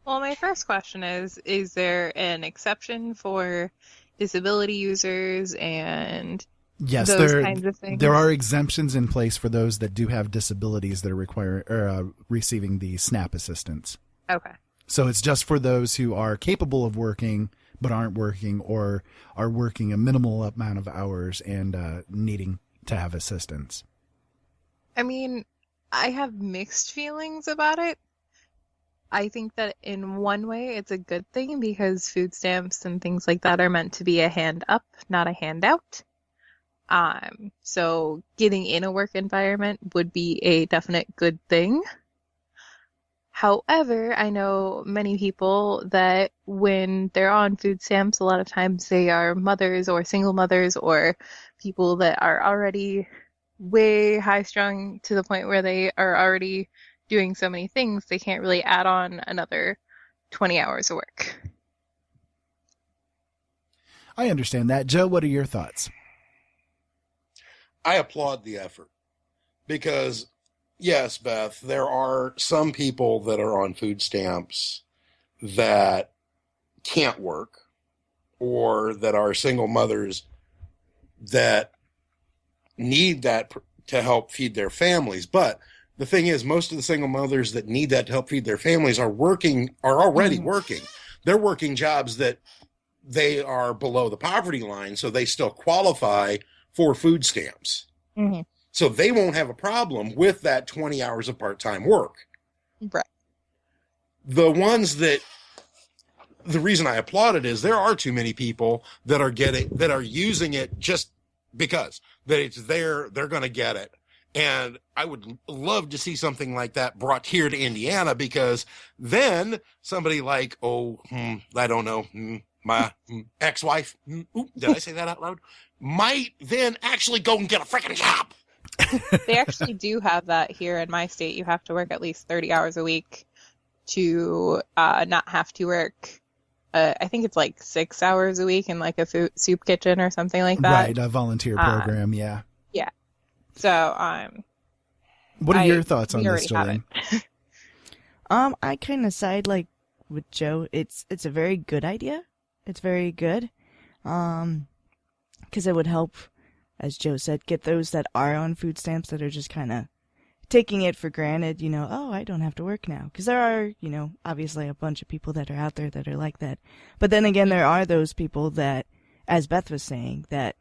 Well, my first question is there an exception for disability users and yes, those kinds of things? There are exemptions in place for those that do have disabilities that are receiving the SNAP assistance. Okay. So it's just for those who are capable of working but aren't working, or are working a minimal amount of hours and needing to have assistance. I mean, I have mixed feelings about it. I think that in one way it's a good thing because food stamps and things like that are meant to be a hand up, not a handout. So getting in a work environment would be a definite good thing. However, I know many people that when they're on food stamps, a lot of times they are mothers or single mothers or people that are already way high-strung to the point where they are already doing so many things, they can't really add on another 20 hours of work. I understand that. Joe, what are your thoughts? I applaud the effort because, yes, Beth, there are some people that are on food stamps that can't work or that are single mothers that need that to help feed their families. But the thing is, most of the single mothers that need that to help feed their families are already working. They're working jobs that they are below the poverty line, so they still qualify for food stamps. Mm-hmm. So they won't have a problem with that 20 hours of part-time work. Right. The ones that, the reason I applaud it is there are too many people that are using it just because that it's there, they're going to get it. And I would love to see something like that brought here to Indiana, because then somebody like, I don't know, my ex-wife, did I say that out loud? Might then actually go and get a freaking job. They actually do have that here in my state. You have to work at least 30 hours a week to not have to work. I think it's like 6 hours a week in like a soup kitchen or something like that. Right, a volunteer program, yeah. Yeah. So, what are your thoughts on this, Jolene? I kind of side like with Joe. It's a very good idea. It's very good. Because it would help, as Joe said, get those that are on food stamps that are just kind of taking it for granted, oh, I don't have to work now. Because there are, obviously a bunch of people that are out there that are like that. But then again, there are those people that, as Beth was saying, that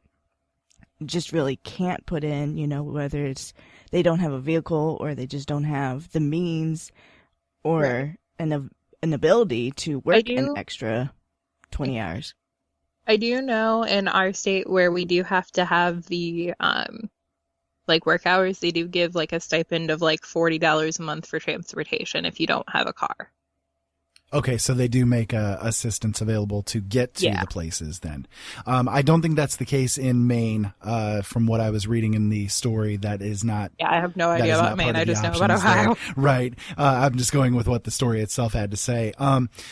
just really can't put in, whether it's they don't have a vehicle or they just don't have the means or an ability to work an extra 20 hours. I do know in our state where we do have to have the work hours, they do give like a stipend of like $40 a month for transportation if you don't have a car. Okay, so they do make assistance available to get to the places then. I don't think that's the case in Maine. From what I was reading in the story, that is not. Yeah, I have no idea about Maine. I just know about Ohio. Right. I'm just going with what the story itself had to say.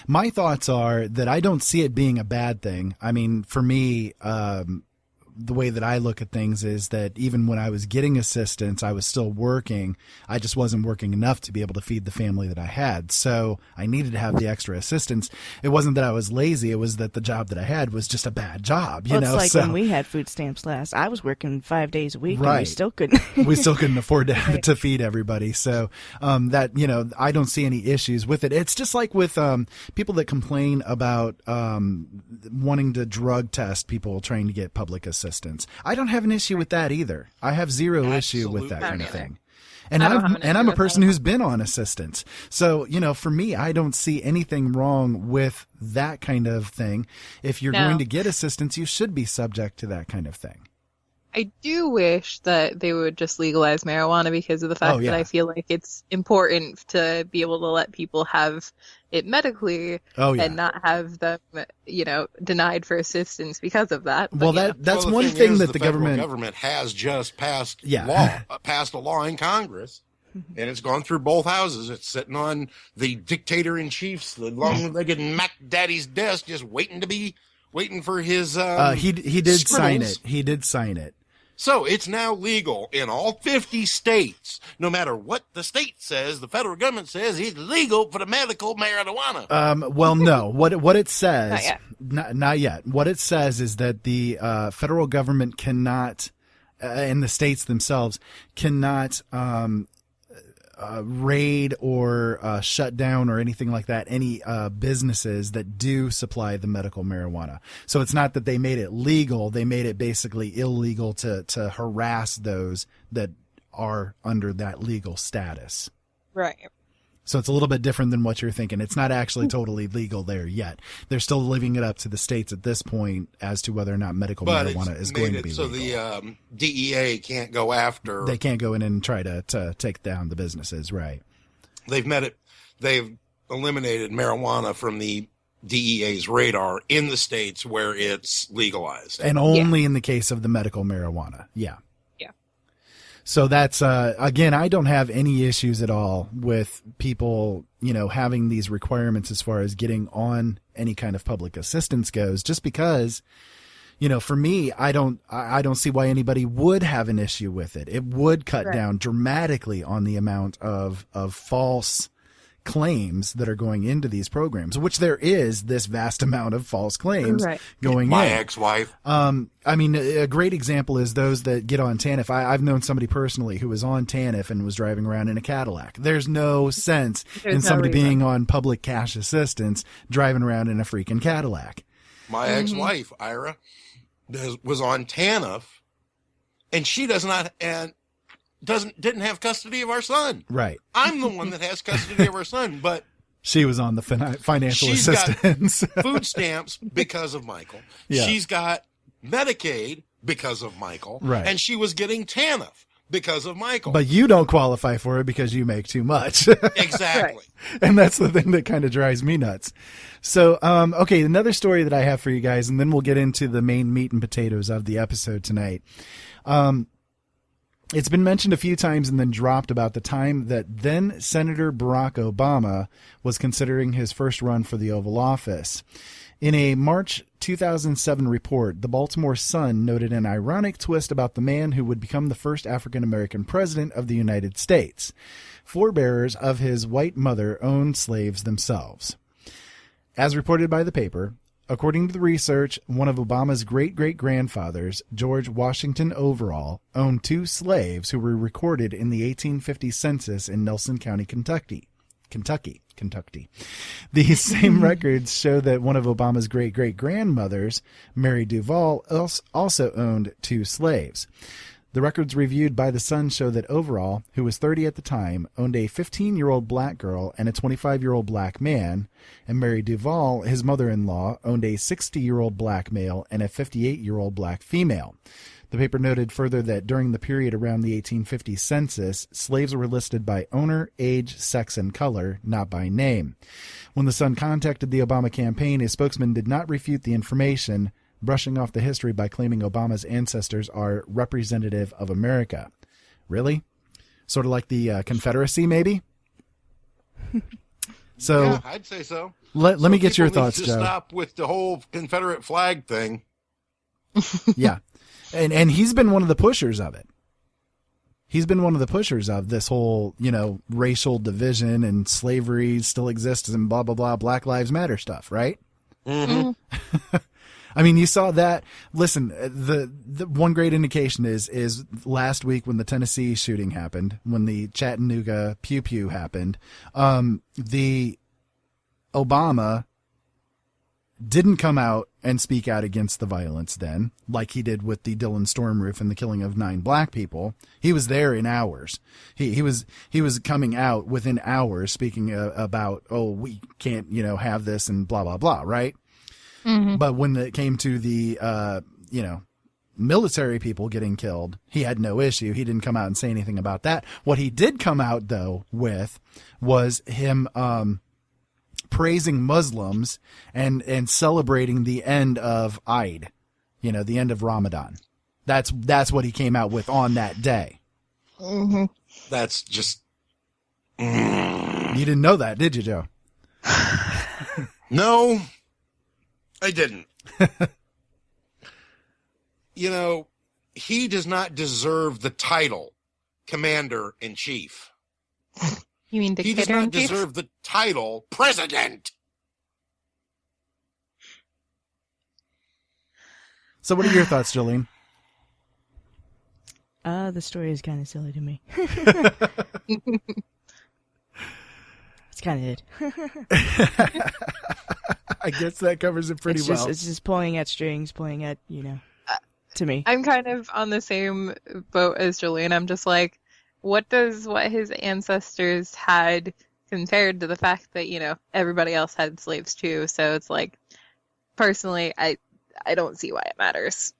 My thoughts are that I don't see it being a bad thing. I mean, for me, the way that I look at things is that even when I was getting assistance, I was still working. I just wasn't working enough to be able to feed the family that I had. So I needed to have the extra assistance. It wasn't that I was lazy. It was that the job that I had was just a bad job. It's like when we had food stamps last. I was working 5 days a week, and we still couldn't. We still couldn't afford to feed everybody. So that, I don't see any issues with it. It's just like with people that complain about wanting to drug test people trying to get public assistance. I don't have an issue with that either. I have zero issue with that kind of thing. And I'm a person who's been on assistance. So, for me, I don't see anything wrong with that kind of thing. If you're going to get assistance, you should be subject to that kind of thing. I do wish that they would just legalize marijuana because of the fact that I feel like it's important to be able to let people have it medically and not have them, denied for assistance because of that. But, that's one thing that the government has just passed passed a law in Congress, and it's gone through both houses. It's sitting on the dictator-in-chief's, the long-legged Mac Daddy's desk, just waiting for his he did sign it. He did sign it. So it's now legal in all 50 states. No matter what the state says, the federal government says it's legal for the medical marijuana. Well, no. What it says, not yet. What it says is that the federal government cannot, and the states themselves cannot raid or shut down or anything like that any businesses that do supply the medical marijuana. So it's not that they made it legal, they made it basically illegal to harass those that are under that legal status. Right. So it's a little bit different than what you're thinking. It's not actually totally legal there yet. They're still leaving it up to the states at this point as to whether or not medical marijuana is going to be legal. So the DEA can't go after. They can't go in and try to take down the businesses, right? They've eliminated marijuana from the DEA's radar in the states where it's legalized. And only in the case of the medical marijuana. Yeah. So that's, again, I don't have any issues at all with people, having these requirements as far as getting on any kind of public assistance goes, just because, for me, I don't see why anybody would have an issue with it. It would cut down dramatically on the amount of false claims that are going into these programs, which there is this vast amount of false claims going My in. ex-wife. I mean, a great example is those that get on TANF. I've known somebody personally who was on TANF and was driving around in a Cadillac. There's no sense in somebody being on public cash assistance driving around in a freaking Cadillac. My ex-wife, Ira, was on TANF, and she didn't have custody of our son. Right. I'm the one that has custody of our son, but she was on the financial assistance. Got food stamps because of Michael. Yeah. She's got Medicaid because of Michael. Right. And she was getting TANF because of Michael. But you don't qualify for it because you make too much. Exactly. And that's the thing that kind of drives me nuts. So, okay, another story that I have for you guys, and then we'll get into the main meat and potatoes of the episode tonight. It's been mentioned a few times and then dropped about the time that then Senator Barack Obama was considering his first run for the Oval Office. In a March 2007 report, the Baltimore Sun noted an ironic twist about the man who would become the first African-American president of the United States. Forebearers of his white mother owned slaves themselves. As reported by the paper, according to the research, one of Obama's great-great-grandfathers, George Washington Overall, owned 2 slaves who were recorded in the 1850 census in Nelson County, Kentucky. These same records show that one of Obama's great-great-grandmothers, Mary Duval, also owned 2 slaves. The records reviewed by the Sun show that Overall, who was 30 at the time, owned a 15-year-old black girl and a 25-year-old black man, and Mary Duval, his mother-in-law, owned a 60-year-old black male and a 58-year-old black female. The paper noted further that during the period around the 1850 census, slaves were listed by owner, age, sex, and color, not by name. When the Sun contacted the Obama campaign, a spokesman did not refute the information, brushing off the history by claiming Obama's ancestors are representative of America. Really? Sort of like the Confederacy, maybe? So yeah, I'd say so. Let me get your thoughts, Joe. Joe. Stop with the whole Confederate flag thing. Yeah. And he's been one of the pushers of it. He's been one of the pushers of this whole, racial division and slavery still exists and blah, blah, blah, Black Lives Matter stuff, right? Mm-hmm. I mean, you saw that. Listen, the one great indication is last week when the Tennessee shooting happened, when the Chattanooga pew pew happened, the Obama didn't come out and speak out against the violence then, like he did with the Dylan Stormroof and the killing of 9 black people. He was there in hours. He was coming out within hours speaking about, we can't, have this and blah, blah, blah, right? Mm-hmm. But when it came to the, military people getting killed, he had no issue. He didn't come out and say anything about that. What he did come out, though, with was him praising Muslims and celebrating the end of Eid, the end of Ramadan. That's what he came out with on that day. Mm-hmm. That's just... You didn't know that, did you, Joe? No, I didn't. He does not deserve the title Commander-in-Chief. You mean he does not deserve the title President. So what are your thoughts, Jolene? The story is kind of silly to me. It's kind of it. I guess that covers it pretty well. It's just pulling at strings, to me. I'm kind of on the same boat as Jolene. I'm just like, what his ancestors had compared to the fact that, everybody else had slaves too. So it's like, personally, I don't see why it matters.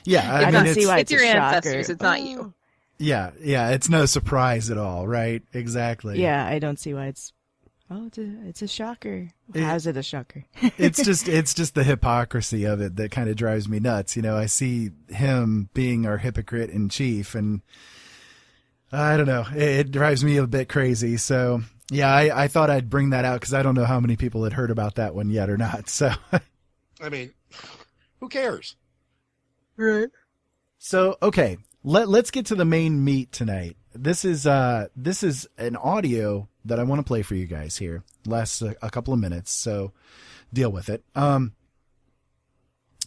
Yeah. I don't see why it's your ancestors. It's not you. Yeah. Yeah. It's no surprise at all. Right. Exactly. Yeah. I don't see why it's a shocker. How is it a shocker? it's just the hypocrisy of it that kind of drives me nuts. I see him being our hypocrite in chief, and I don't know. It drives me a bit crazy. So, yeah, I thought I'd bring that out because I don't know how many people had heard about that one yet or not. So, I mean, who cares? Right. So, okay, let's get to the main meat tonight. This is an audio that I want to play for you guys here. Lasts a couple of minutes, so deal with it.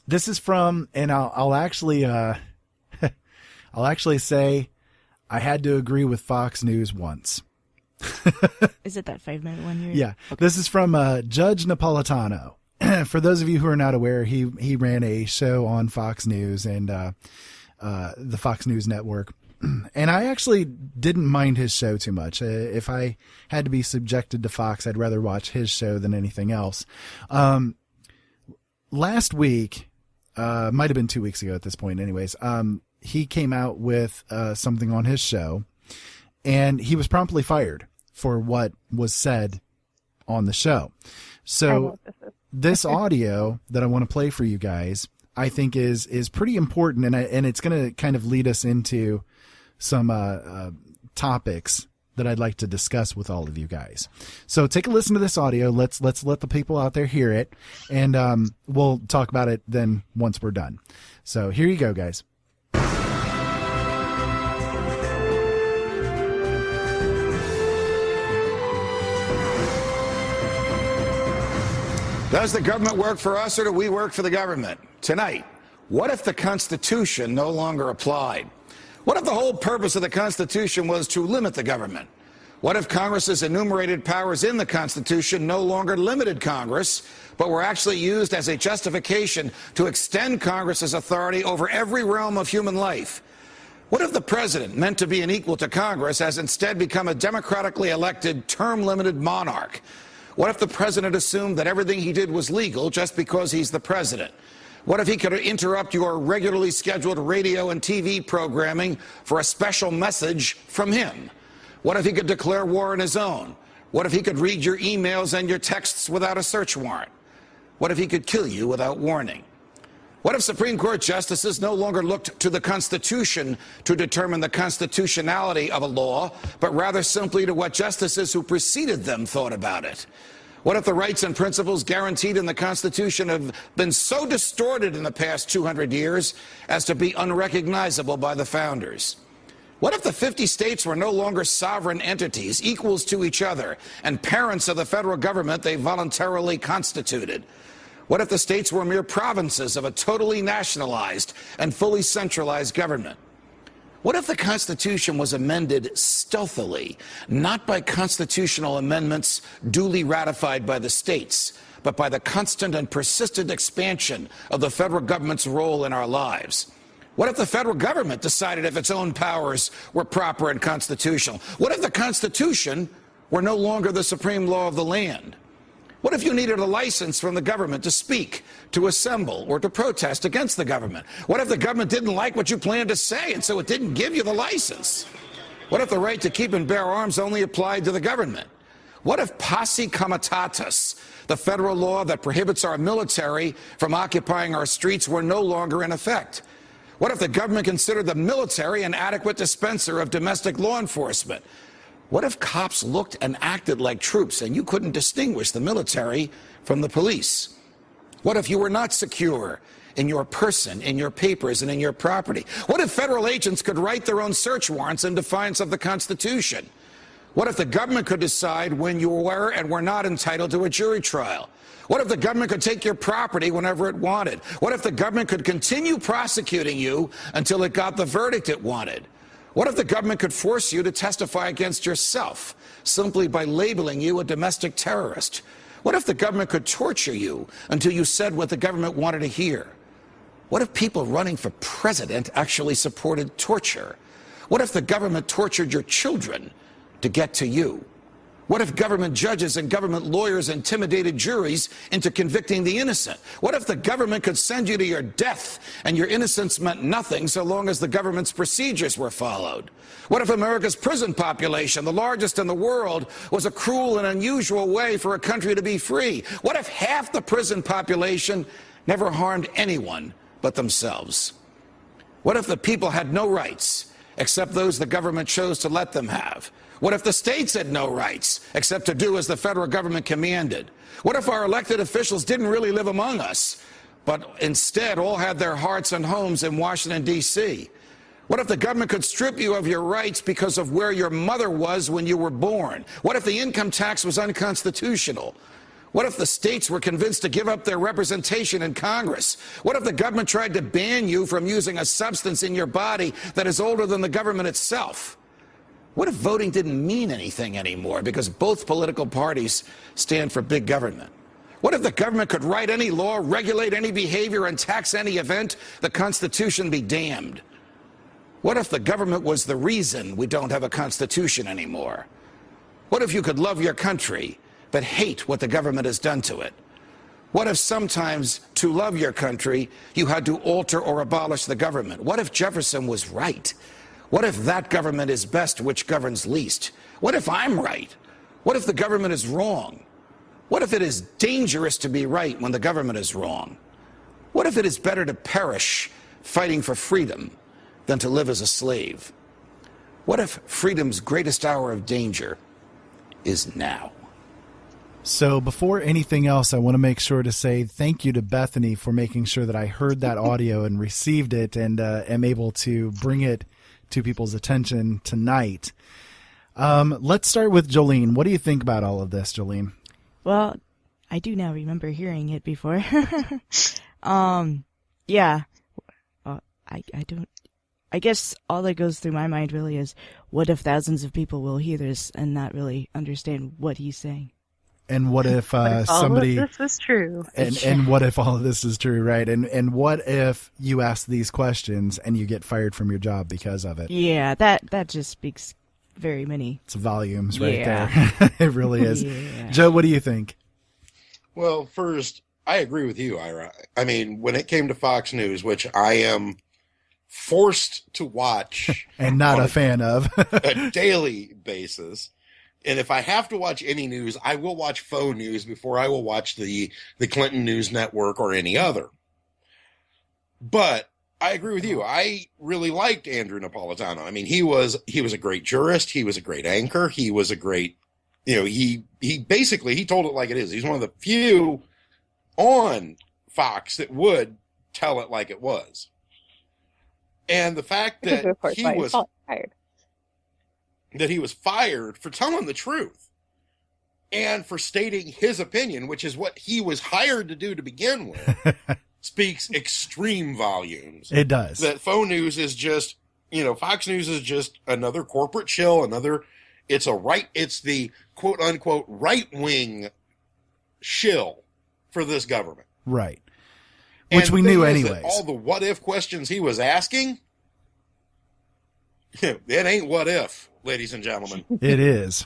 This is from, and I'll actually say I had to agree with Fox News once. Is it that 5-minute one here? Yeah. Okay. This is from Judge Napolitano. For those of you who are not aware, he ran a show on Fox News and the Fox News Network. And I actually didn't mind his show too much. If I had to be subjected to Fox, I'd rather watch his show than anything else. Last week, might have been 2 weeks ago at this point anyways, he came out with something on his show, and he was promptly fired for what was said on the show. So this audio that I want to play for you guys, I think is pretty important, and it's going to kind of lead us into some topics that I'd like to discuss with all of you guys. So take a listen to this audio. Let's let the people out there hear it, and we'll talk about it then once we're done. So here you go, guys. Does the government work for us, or do we work for the government? Tonight, what if the Constitution no longer applied? What if the whole purpose of the Constitution was to limit the government? What if Congress's enumerated powers in the Constitution no longer limited Congress, but were actually used as a justification to extend Congress's authority over every realm of human life? What if the president, meant to be an equal to Congress, has instead become a democratically elected, term-limited monarch? What if the president assumed that everything he did was legal just because he's the president? What if he could interrupt your regularly scheduled radio and TV programming for a special message from him? What if he could declare war on his own? What if he could read your emails and your texts without a search warrant? What if he could kill you without warning? What if Supreme Court justices no longer looked to the Constitution to determine the constitutionality of a law, but rather simply to what justices who preceded them thought about it? What if the rights and principles guaranteed in the Constitution have been so distorted in the past 200 years as to be unrecognizable by the founders? What if the 50 states were no longer sovereign entities, equals to each other, and parents of the federal government they voluntarily constituted? What if the states were mere provinces of a totally nationalized and fully centralized government? What if the Constitution was amended stealthily, not by constitutional amendments duly ratified by the states, but by the constant and persistent expansion of the federal government's role in our lives? What if the federal government decided if its own powers were proper and constitutional? What if the Constitution were no longer the supreme law of the land? What if you needed a license from the government to speak, to assemble, or to protest against the government? What if the government didn't like what you planned to say, and so it didn't give you the license? What if the right to keep and bear arms only applied to the government? What if posse comitatus, the federal law that prohibits our military from occupying our streets, were no longer in effect? What if the government considered the military an adequate dispenser of domestic law enforcement? What if cops looked and acted like troops and you couldn't distinguish the military from the police? What if you were not secure in your person, in your papers, and in your property? What if federal agents could write their own search warrants in defiance of the Constitution? What if the government could decide when you were and were not entitled to a jury trial? What if the government could take your property whenever it wanted? What if the government could continue prosecuting you until it got the verdict it wanted? What if the government could force you to testify against yourself simply by labeling you a domestic terrorist? What if the government could torture you until you said what the government wanted to hear? What if people running for president actually supported torture? What if the government tortured your children to get to you? What if government judges and government lawyers intimidated juries into convicting the innocent? What if the government could send you to your death and your innocence meant nothing so long as the government's procedures were followed? What if America's prison population, the largest in the world, was a cruel and unusual way for a country to be free? What if half the prison population never harmed anyone but themselves? What if the people had no rights except those the government chose to let them have? What if the states had no rights except to do as the federal government commanded? What if our elected officials didn't really live among us, but instead all had their hearts and homes in Washington, D.C.? What if the government could strip you of your rights because of where your mother was when you were born? What if the income tax was unconstitutional? What if the states were convinced to give up their representation in Congress? What if the government tried to ban you from using a substance in your body that is older than the government itself? What if voting didn't mean anything anymore because both political parties stand for big government? What if the government could write any law, regulate any behavior, and tax any event? The Constitution be damned. What if the government was the reason we don't have a Constitution anymore? What if you could love your country but hate what the government has done to it? What if sometimes to love your country you had to alter or abolish the government? What if Jefferson was right? What if that government is best which governs least? What if I'm right? What if the government is wrong? What if it is dangerous to be right when the government is wrong? What if it is better to perish fighting for freedom than to live as a slave? What if freedom's greatest hour of danger is now? So before anything else, I want to make sure to say thank you to Bethany for making sure that I heard that audio and received it and am able to bring it to people's attention tonight. Let's start with Jolene. What do you think about all of this, Jolene? Well, I do now remember hearing it before. Yeah. I guess all that goes through my mind really is, what if thousands of people will hear this and not really understand what he's saying? And what if somebody? All of this is true. And what if all of this is true, right? And what if you ask these questions and you get fired from your job because of it? Yeah, that just speaks very many. It's volumes right Yeah. there. It really is. Yeah. Joe, what do you think? Well, first, I agree with you, Ira. I mean, when it came to Fox News, which I am forced to watch And not on a fan of. a daily basis. And if I have to watch any news, I will watch faux news before I will watch the Clinton News Network or any other. But I agree with you. I really liked Andrew Napolitano. I mean, he was a great jurist. He was a great anchor. He was a great, he basically, he told it like it is. He's one of the few on Fox that would tell it like it was. And the fact that he was fired for telling the truth and for stating his opinion, which is what he was hired to do to begin with, speaks extreme volumes. It does. That faux news is just, Fox News is just another corporate shill, it's the quote unquote right wing shill for this government. Right. Which we knew anyways. All the what if questions he was asking, it ain't what if, ladies and gentlemen. It is.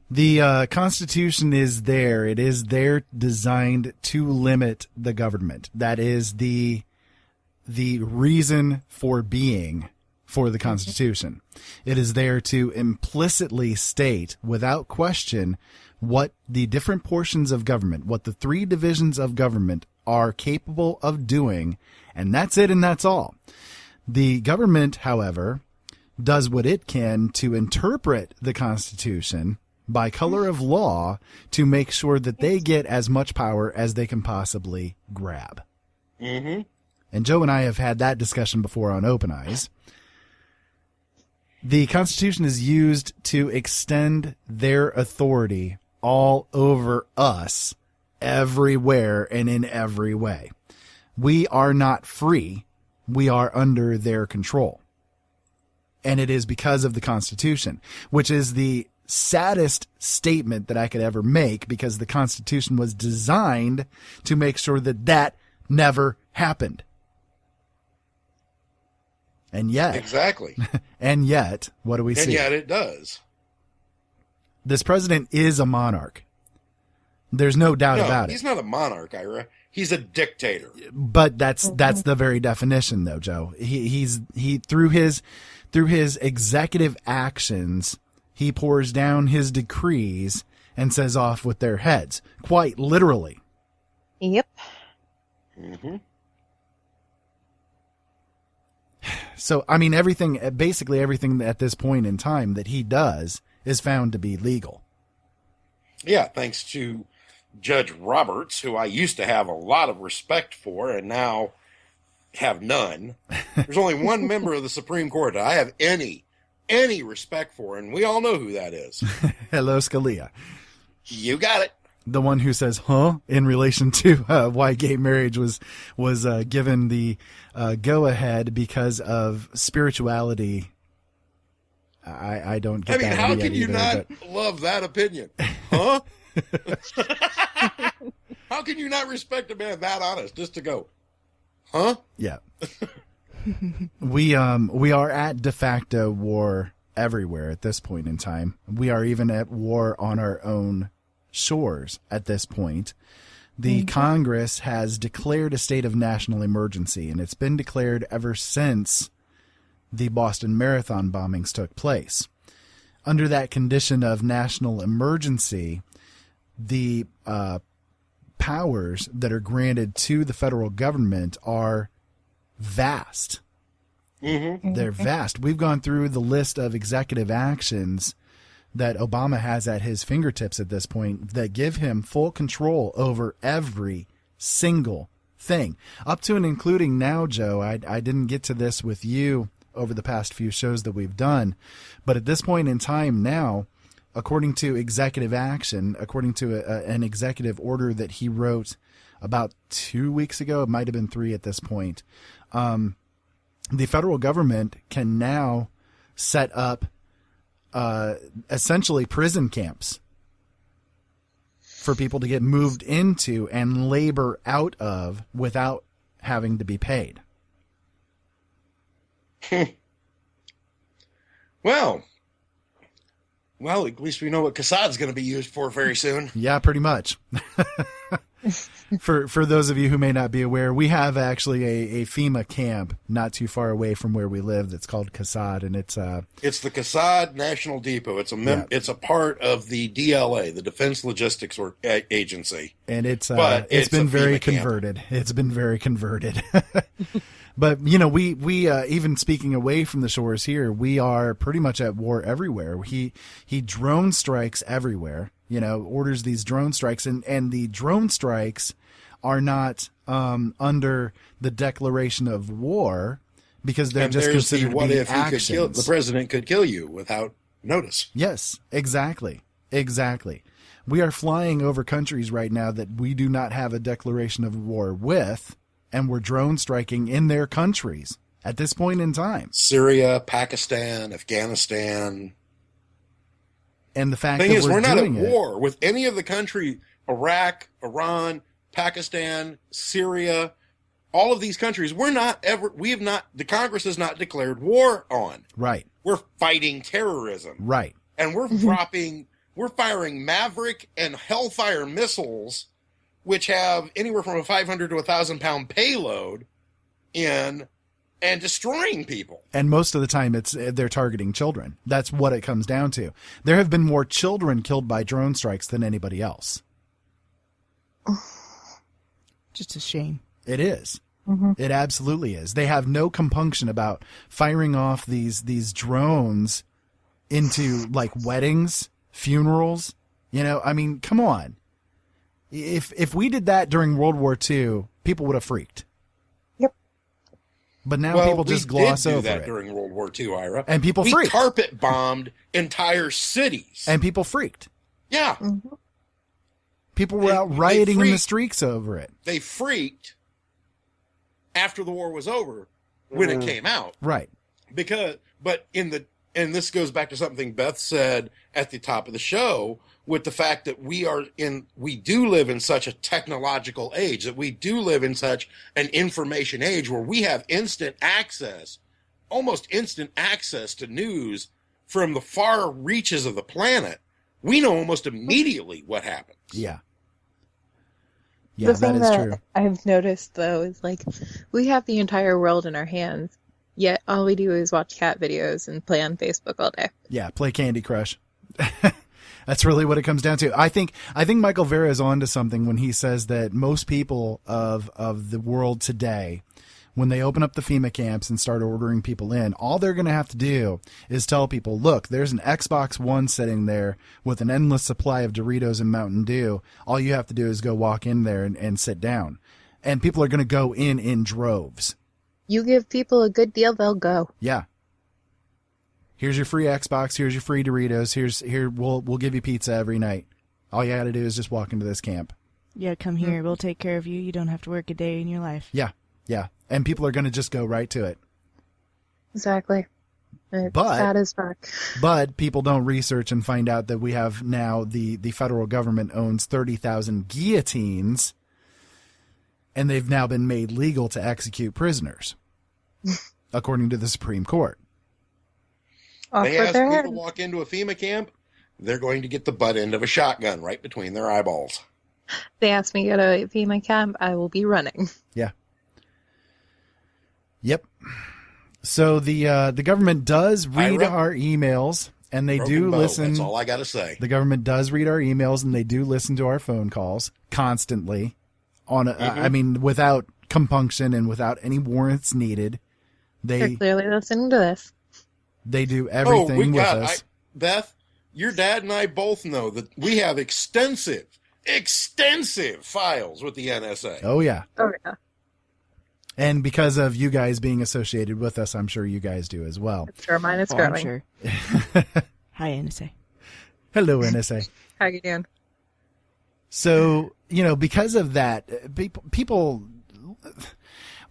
The Constitution is there. It is there designed to limit the government. That is the reason for being for the Constitution. It is there to implicitly state, without question, what the different portions of government, what the three divisions of government are capable of doing, and that's it and that's all. The government, however, does what it can to interpret the Constitution by color of law to make sure that they get as much power as they can possibly grab. Mm-hmm. And Joe and I have had that discussion before on Open Eyes. The Constitution is used to extend their authority all over us, everywhere and in every way. We are not free. We are under their control. And it is because of the Constitution, which is the saddest statement that I could ever make, because the Constitution was designed to make sure that that never happened. And yet. Exactly. And yet, what do we see? And yet it does. This president is a monarch. There's no doubt about it. He's not a monarch, Ira. He's a dictator. But that's the very definition, though, Joe. He through his executive actions, he pours down his decrees and says off with their heads, quite literally. Yep. Mm-hmm. So, I mean, basically everything at this point in time that he does is found to be legal. Yeah, thanks to Judge Roberts, who I used to have a lot of respect for and now have none. There's only one member of the Supreme Court that I have any respect for, and we all know who that is. Hello, Scalia. You got it. The one who says, huh, in relation to why gay marriage was given the go-ahead because of spirituality. I don't get that. How can you not love that opinion? Huh? How can you not respect a man that honest just to go, huh? Yeah. We are at de facto war everywhere at this point in time. We are even at war on our own shores at this point. The Congress has declared a state of national emergency, and it's been declared ever since the Boston Marathon bombings took place. Under that condition of national emergency, the powers that are granted to the federal government are vast. Mm-hmm. They're vast. We've gone through the list of executive actions that Obama has at his fingertips at this point that give him full control over every single thing, up to and including now, Joe. I didn't get to this with you over the past few shows that we've done, but at this point in time now, according to executive action, according to an executive order that he wrote about 2 weeks ago, it might have been 3 at this point, the federal government can now set up essentially prison camps for people to get moved into and labor out of without having to be paid. Well, at least we know what Kassad's going to be used for very soon. Yeah, pretty much. For those of you who may not be aware, we have actually a FEMA camp not too far away from where we live that's called Kassad, and it's the Kassad National Depot. It's a part of the DLA, the Defense Logistics Agency, and it's been very converted. It's been very converted. But we even speaking away from the shores here, we are pretty much at war everywhere. He drone strikes everywhere. Orders these drone strikes, and the drone strikes are not under the declaration of war because they're just considered to be actions. The president could kill you without notice. Yes, exactly. We are flying over countries right now that we do not have a declaration of war with, and we're drone striking in their countries at this point in time. Syria, Pakistan, Afghanistan. And the fact that we're not at war war with any of the country, Iraq, Iran, Pakistan, Syria, all of these countries, the Congress has not declared war on. Right. We're fighting terrorism. Right. And we're firing Maverick and Hellfire missiles, which have anywhere from a 500 to 1,000 pound payload in, and destroying people. And most of the time they're targeting children. That's what it comes down to. There have been more children killed by drone strikes than anybody else. Just a shame. It is. Mm-hmm. It absolutely is. They have no compunction about firing off these drones into like weddings, funerals. Come on. If we did that during World War II, people would have freaked. But now people just gloss over it. We did that during World War II, Ira. And people freaked. We carpet bombed entire cities. And people freaked. Yeah. Mm-hmm. People were out rioting in the streets over it. They freaked after the war was over when it came out. Right. And this goes back to something Beth said at the top of the show, with the fact that we do live in such a technological age, that we do live in such an information age where we have almost instant access to news from the far reaches of the planet. We know almost immediately what happens. Yeah. Yeah, the thing that I've noticed, though, is we have the entire world in our hands, yet all we do is watch cat videos and play on Facebook all day. Yeah, play Candy Crush. That's really what it comes down to. I think Michael Vera is onto something when he says that most people of the world today, when they open up the FEMA camps and start ordering people in, all they're going to have to do is tell people, look, there's an Xbox One sitting there with an endless supply of Doritos and Mountain Dew. All you have to do is go walk in there and sit down. And people are going to go in droves. You give people a good deal, they'll go. Yeah. Here's your free Xbox. Here's your free Doritos. We'll give you pizza every night. All you got to do is just walk into this camp. Yeah, come here. We'll take care of you. You don't have to work a day in your life. Yeah. And people are going to just go right to it. Exactly. It's sad as fuck. But people don't research and find out that we have now the federal government owns 30,000 guillotines, and they've now been made legal to execute prisoners, according to the Supreme Court. They ask me to walk into a FEMA camp, they're going to get the butt end of a shotgun right between their eyeballs. They ask me to go to a FEMA camp, I will be running. Yeah. Yep. So the government does read our emails, and they do listen. That's all I got to say. The government does read our emails, and they do listen to our phone calls constantly. Without compunction and without any warrants needed. They're clearly listening to this. They do everything with got, us. Beth, your dad and I both know that we have extensive files with the NSA. Oh, yeah. Oh, yeah. And because of you guys being associated with us, I'm sure you guys do as well. I'm sure mine is I'm growing. sure. Hi, NSA. Hello, NSA. How you doing? So, because of that, people,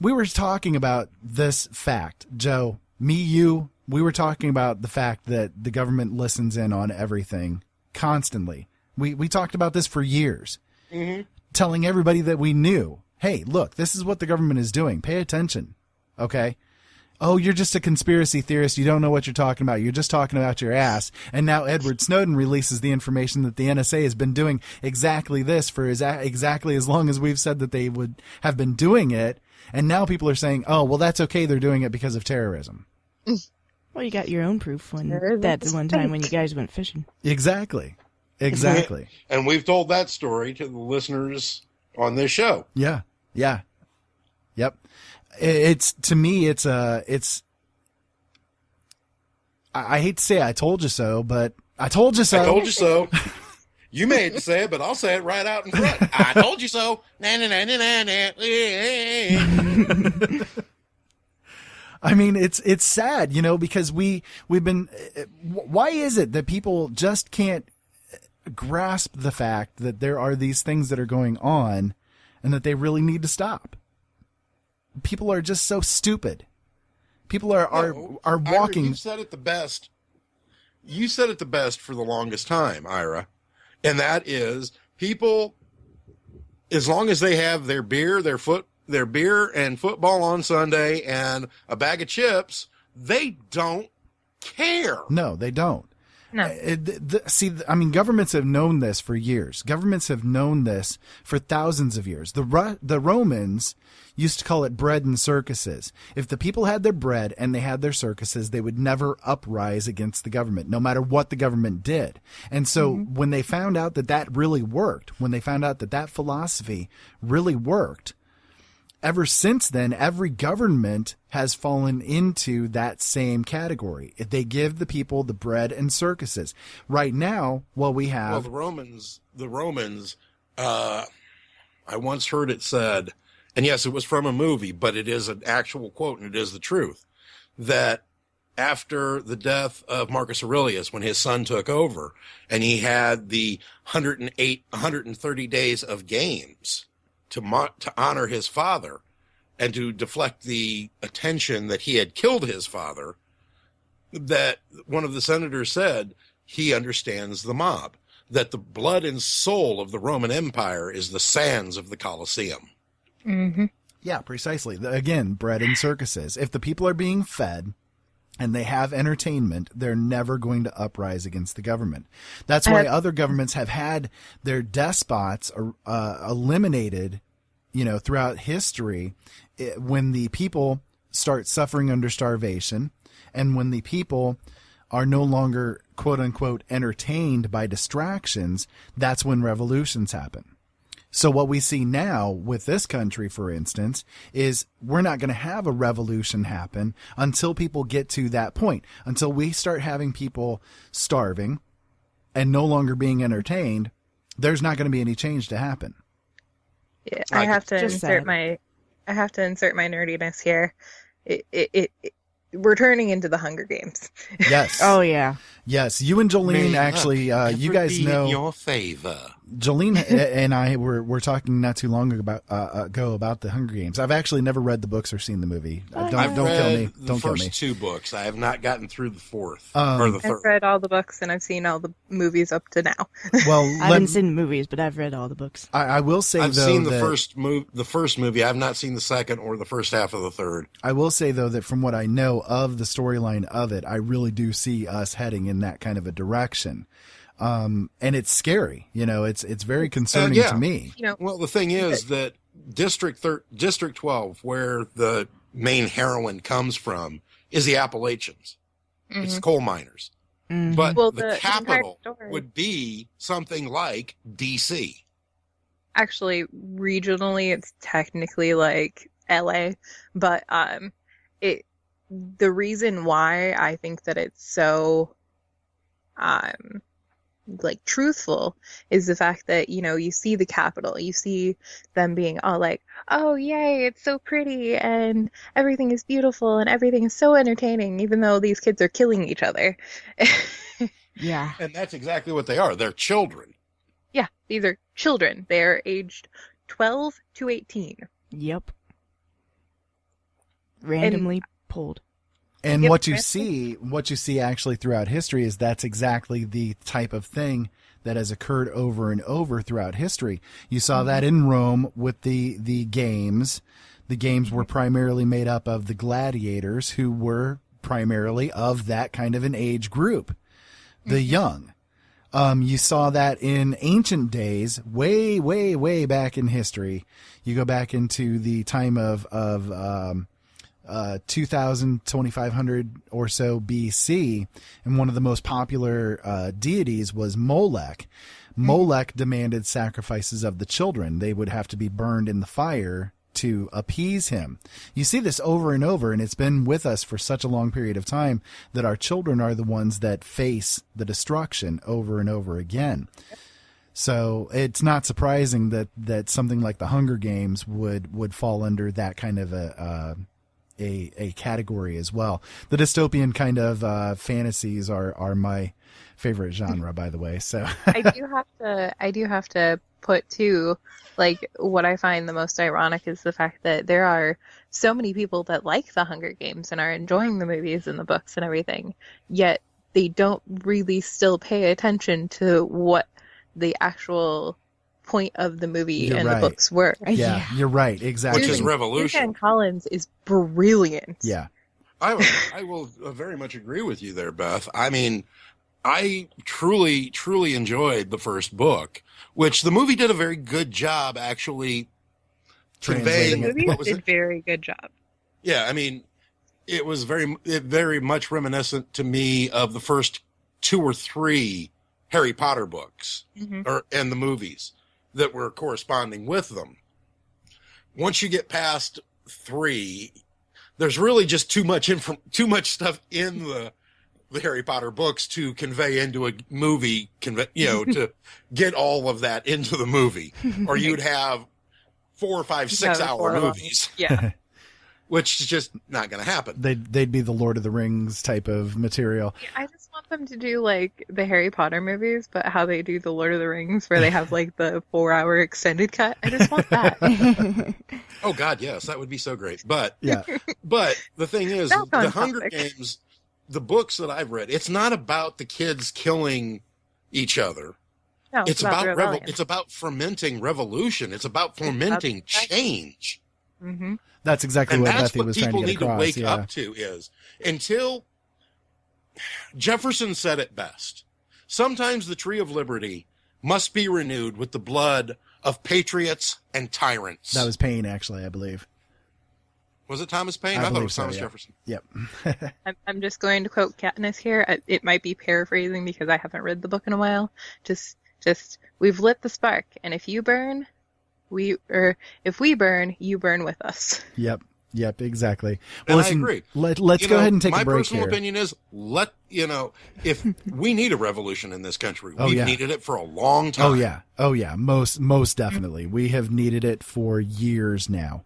we were talking about this fact, Joe, me, you, we were talking about the fact that the government listens in on everything constantly. We talked about this for years, telling everybody that we knew, hey, look, this is what the government is doing. Pay attention. Okay. Oh, you're just a conspiracy theorist. You don't know what you're talking about. You're just talking about your ass. And now Edward Snowden releases the information that the NSA has been doing exactly this for exactly as long as we've said that they would have been doing it. And now people are saying, oh, well, that's okay. They're doing it because of terrorism. Well, you got your own proof that's one time when you guys went fishing. Exactly. And we've told that story to the listeners on this show. Yeah. Yep. It's, to me, I hate to say I told you so, but I told you so. I told you so. You may hate to say it, but I'll say it right out in front. I told you so. I mean, it's sad, because we've been, why is it that people just can't grasp the fact that there are these things that are going on and that they really need to stop? People are just so stupid. People are walking. You said it the best. You said it the best for the longest time, Ira. And that is, people, as long as they have their beer and football on Sunday and a bag of chips, they don't care. No, they don't. No. Governments have known this for years. Governments have known this for thousands of years. The Romans used to call it bread and circuses. If the people had their bread and they had their circuses, they would never uprise against the government, no matter what the government did. And so when they found out that really worked, when they found out that philosophy really worked, ever since then, every government has fallen into that same category. They give the people the bread and circuses. Right now, the Romans, I once heard it said, and yes, it was from a movie, but it is an actual quote and it is the truth, that after the death of Marcus Aurelius, when his son took over and he had the 130 days of games to honor his father and to deflect the attention that he had killed his father, that one of the senators said he understands the mob, that the blood and soul of the Roman Empire is the sands of the Colosseum. Mm-hmm. Yeah, precisely. Again, bread and circuses. If the people are being fed and they have entertainment, they're never going to uprise against the government. That's why other governments have had their despots eliminated, throughout history, when the people start suffering under starvation and when the people are no longer, quote unquote, entertained by distractions, that's when revolutions happen. So what we see now with this country, for instance, is we're not going to have a revolution happen until people get to that point, until we start having people starving and no longer being entertained. There's not going to be any change to happen. Yeah, I have to insert my nerdiness here. We're turning into the Hunger Games. Yes. Oh yeah. Yes, you and Jolene actually, you guys know. In your favor. Jolene and I were talking not too long ago about the Hunger Games. I've actually never read the books or seen the movie. Don't kill me. Don't kill me. The first two books. I have not gotten through the fourth or the third. I've read all the books and I've seen all the movies up to now. Well, I haven't seen the movies, but I've read all the books. I will say I've though seen the first movie. I have not seen the second or the first half of the third. I will say though that from what I know of the storyline of it, I really do see us heading in that kind of a direction. And it's scary, it's very concerning to me. Well, the thing is that District 12, where the main heroine comes from, is the Appalachians. Mm-hmm. It's coal miners. Mm-hmm. But the capital would be something like DC. Actually, regionally, it's technically like LA, but the reason why I think that it's so like truthful is the fact that, you know, you see the Capitol, you see them being all like, oh yay, it's so pretty and everything is beautiful and everything is so entertaining, even though these kids are killing each other. Yeah. And that's exactly what they are. They're children. Yeah, these are children. They're aged 12 to 18. Yep. Randomly pulled. And Yep, what you right. see actually throughout history is that's exactly the type of thing that has occurred over and over throughout history. You saw that in Rome with the games. The games were primarily made up of the gladiators, who were primarily of that kind of an age group, the young. You saw that in ancient days, way, way, way back in history. You go back into the time of 2000, 2500 or so BC, and one of the most popular deities was Molech. Molech demanded sacrifices of the children. They would have to be burned in the fire to appease him. You see this over and over, and it's been with us for such a long period of time that our children are the ones that face the destruction over and over again. So it's not surprising that something like the Hunger Games would fall under that kind of a category as well. The dystopian kind of fantasies are my favorite genre, by the way. So I do have to put too, like, what I find the most ironic is the fact that there are so many people that like the Hunger Games and are enjoying the movies and the books and everything, yet they don't really still pay attention to what the actual point of the movie and the books were. Yeah, you're right. Exactly. Which is revolution. Suzanne Collins is brilliant. Yeah. I will very much agree with you there, Beth. I mean, I truly, truly enjoyed the first book, which the movie did a very good job actually conveying. The movie did a very good job. Yeah, I mean, it was very much reminiscent to me of the first 2 or 3 Harry Potter books and the movies that were corresponding with them. Once you get past 3, there's really just too much stuff in the Harry Potter books to convey into a movie, to get all of that into the movie, or you'd have 4 or 5, 6 hour movies. Yeah. Which is just not going to happen. They'd be the Lord of the Rings type of material. Yeah, I just want them to do like the Harry Potter movies, but how they do the Lord of the Rings, where they have like the 4-hour extended cut. I just want that. Oh God, yes, that would be so great. But yeah, but the thing is, the Hunger Games, the books that I've read, it's not about the kids killing each other. No, it's about it's about fermenting revolution. It's about fermenting change. Mm-hmm. That's exactly what Bethany was trying to get across. That's what people need to wake up to is, until Jefferson said it best, sometimes the tree of liberty must be renewed with the blood of patriots and tyrants. That was Paine, actually, I believe. Was it Thomas Paine? I thought it was Thomas Jefferson. Yep. I'm just going to quote Katniss here. It might be paraphrasing because I haven't read the book in a while. Just we've lit the spark, and if you burn, if we burn, you burn with us. Yep, exactly. Well, listen, I agree. Let's go ahead and take a break here. My personal opinion is, if we need a revolution in this country, we've needed it for a long time. Oh yeah, most definitely. We have needed it for years now.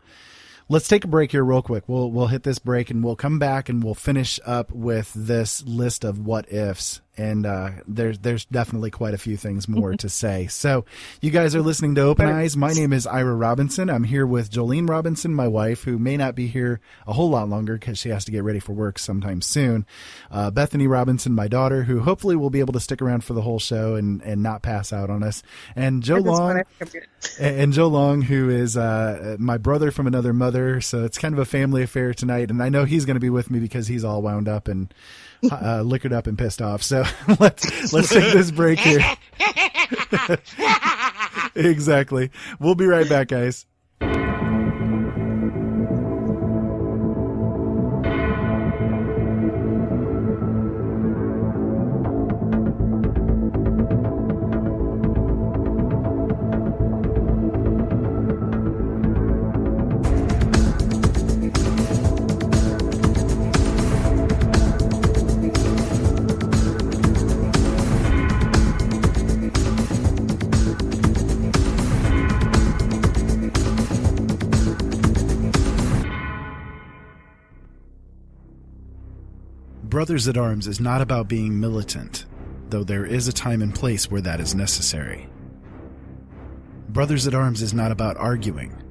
Let's take a break here real quick. We'll hit this break and we'll come back and we'll finish up with this list of what ifs. And there's definitely quite a few things more to say. So you guys are listening to Open Eyes. My name is Ira Robinson. I'm here with Jolene Robinson, my wife, who may not be here a whole lot longer because she has to get ready for work sometime soon. Bethany Robinson, my daughter, who hopefully will be able to stick around for the whole show and not pass out on us. And Joe Long, who is my brother from another mother. So it's kind of a family affair tonight. And I know he's going to be with me because he's all wound up and liquored up and pissed off. So let's take this break here. Exactly. We'll be right back, guys. Brothers at Arms is not about being militant, though there is a time and place where that is necessary. Brothers at Arms is not about arguing,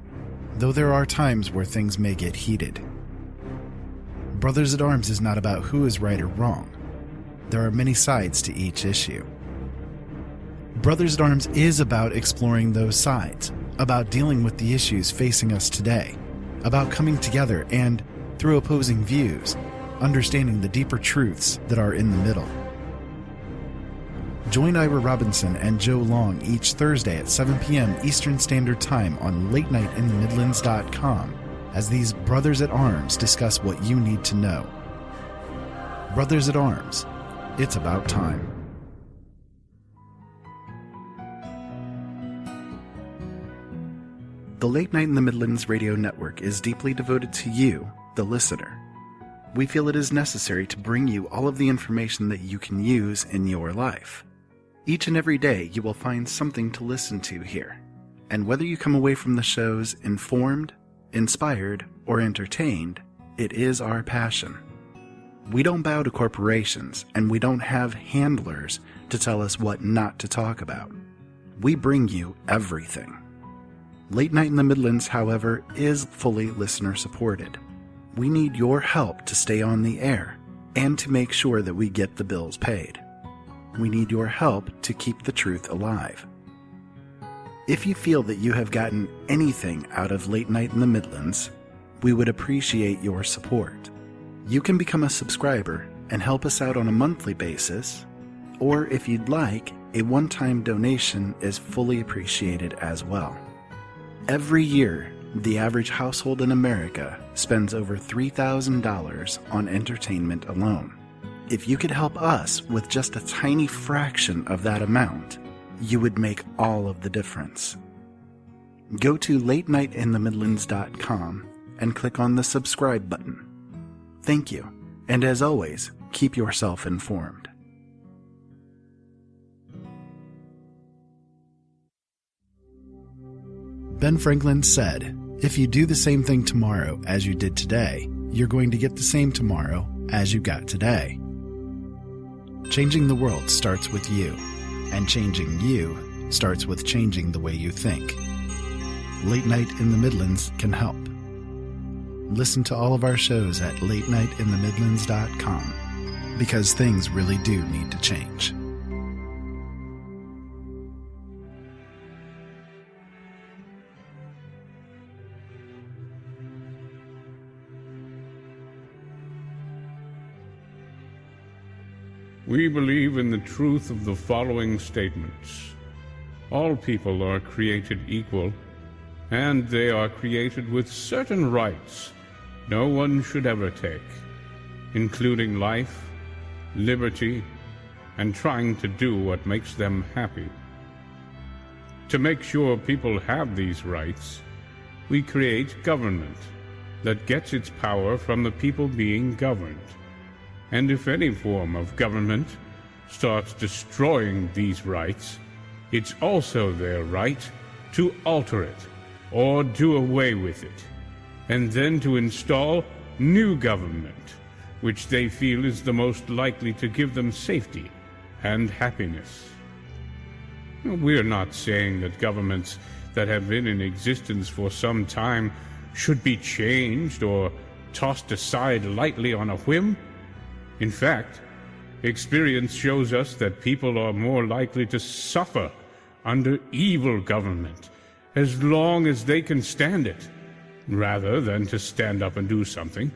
though there are times where things may get heated. Brothers at Arms is not about who is right or wrong. There are many sides to each issue. Brothers at Arms is about exploring those sides, about dealing with the issues facing us today, about coming together and, through opposing views, understanding the deeper truths that are in the middle. Join Ira Robinson and Joe Long each Thursday at 7 p.m. Eastern Standard Time on LateNightInTheMidlands.com as these Brothers at Arms discuss what you need to know. Brothers at Arms, it's about time. The Late Night in the Midlands radio network is deeply devoted to you, the listener. We feel it is necessary to bring you all of the information that you can use in your life. Each and every day you will find something to listen to here. And whether you come away from the shows informed, inspired, or entertained, it is our passion. We don't bow to corporations, and we don't have handlers to tell us what not to talk about. We bring you everything. Late Night in the Midlands, however, is fully listener supported. We need your help to stay on the air and to make sure that we get the bills paid. We need your help to keep the truth alive. If you feel that you have gotten anything out of Late Night in the Midlands, we would appreciate your support. You can become a subscriber and help us out on a monthly basis, or if you'd like, a one-time donation is fully appreciated as well. Every year, the average household in America spends over $3,000 on entertainment alone. If you could help us with just a tiny fraction of that amount, you would make all of the difference. Go to LateNightInTheMidlands.com and click on the subscribe button. Thank you, and as always, keep yourself informed. Ben Franklin said, "If you do the same thing tomorrow as you did today, you're going to get the same tomorrow as you got today." Changing the world starts with you, and changing you starts with changing the way you think. Late Night in the Midlands can help. Listen to all of our shows at LateNightInTheMidlands.com, because things really do need to change. We believe in the truth of the following statements. All people are created equal, and they are created with certain rights no one should ever take, including life, liberty, and trying to do what makes them happy. To make sure people have these rights, we create government that gets its power from the people being governed. And if any form of government starts destroying these rights, it's also their right to alter it or do away with it, and then to install new government, which they feel is the most likely to give them safety and happiness. We're not saying that governments that have been in existence for some time should be changed or tossed aside lightly on a whim. In fact, experience shows us that people are more likely to suffer under evil government as long as they can stand it, rather than to stand up and do something.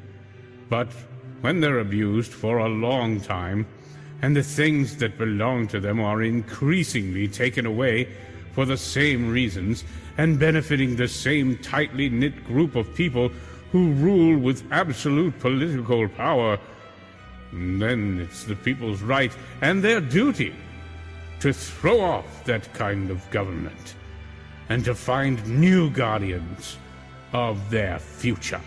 But when they're abused for a long time, and the things that belong to them are increasingly taken away for the same reasons, and benefiting the same tightly knit group of people who rule with absolute political power, then it's the people's right and their duty to throw off that kind of government and to find new guardians of their future.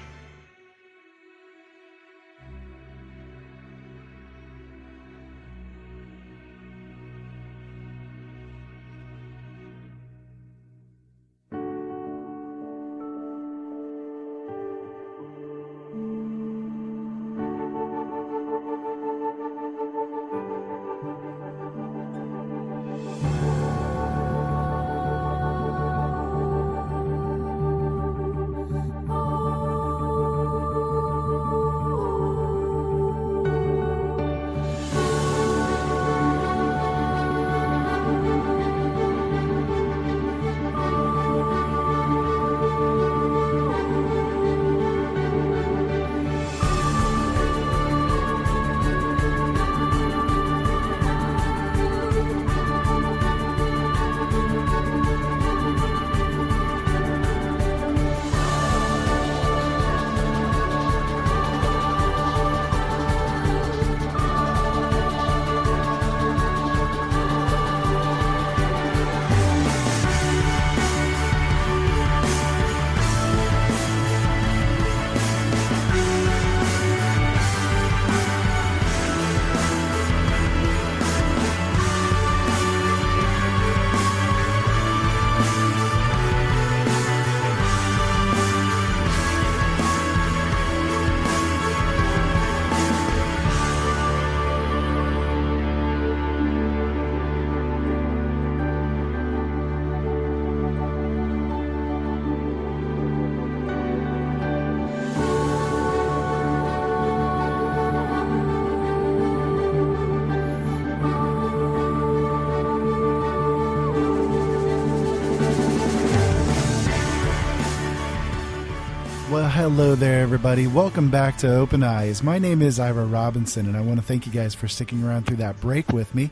Well, hello there, everybody. Welcome back to Open Eyes. My name is Ira Robinson, and I want to thank you guys for sticking around through that break with me.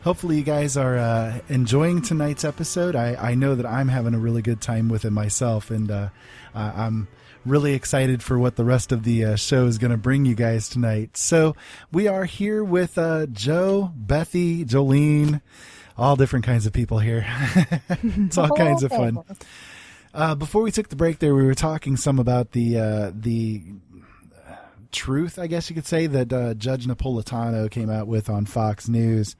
Hopefully you guys are enjoying tonight's episode. I know that I'm having a really good time with it myself, and I'm really excited for what the rest of the show is going to bring you guys tonight. So we are here with Joe, Bethy, Jolene, all different kinds of people here. It's all kinds of fun. Before we took the break there, we were talking some about the truth, I guess you could say, that Judge Napolitano came out with on Fox News.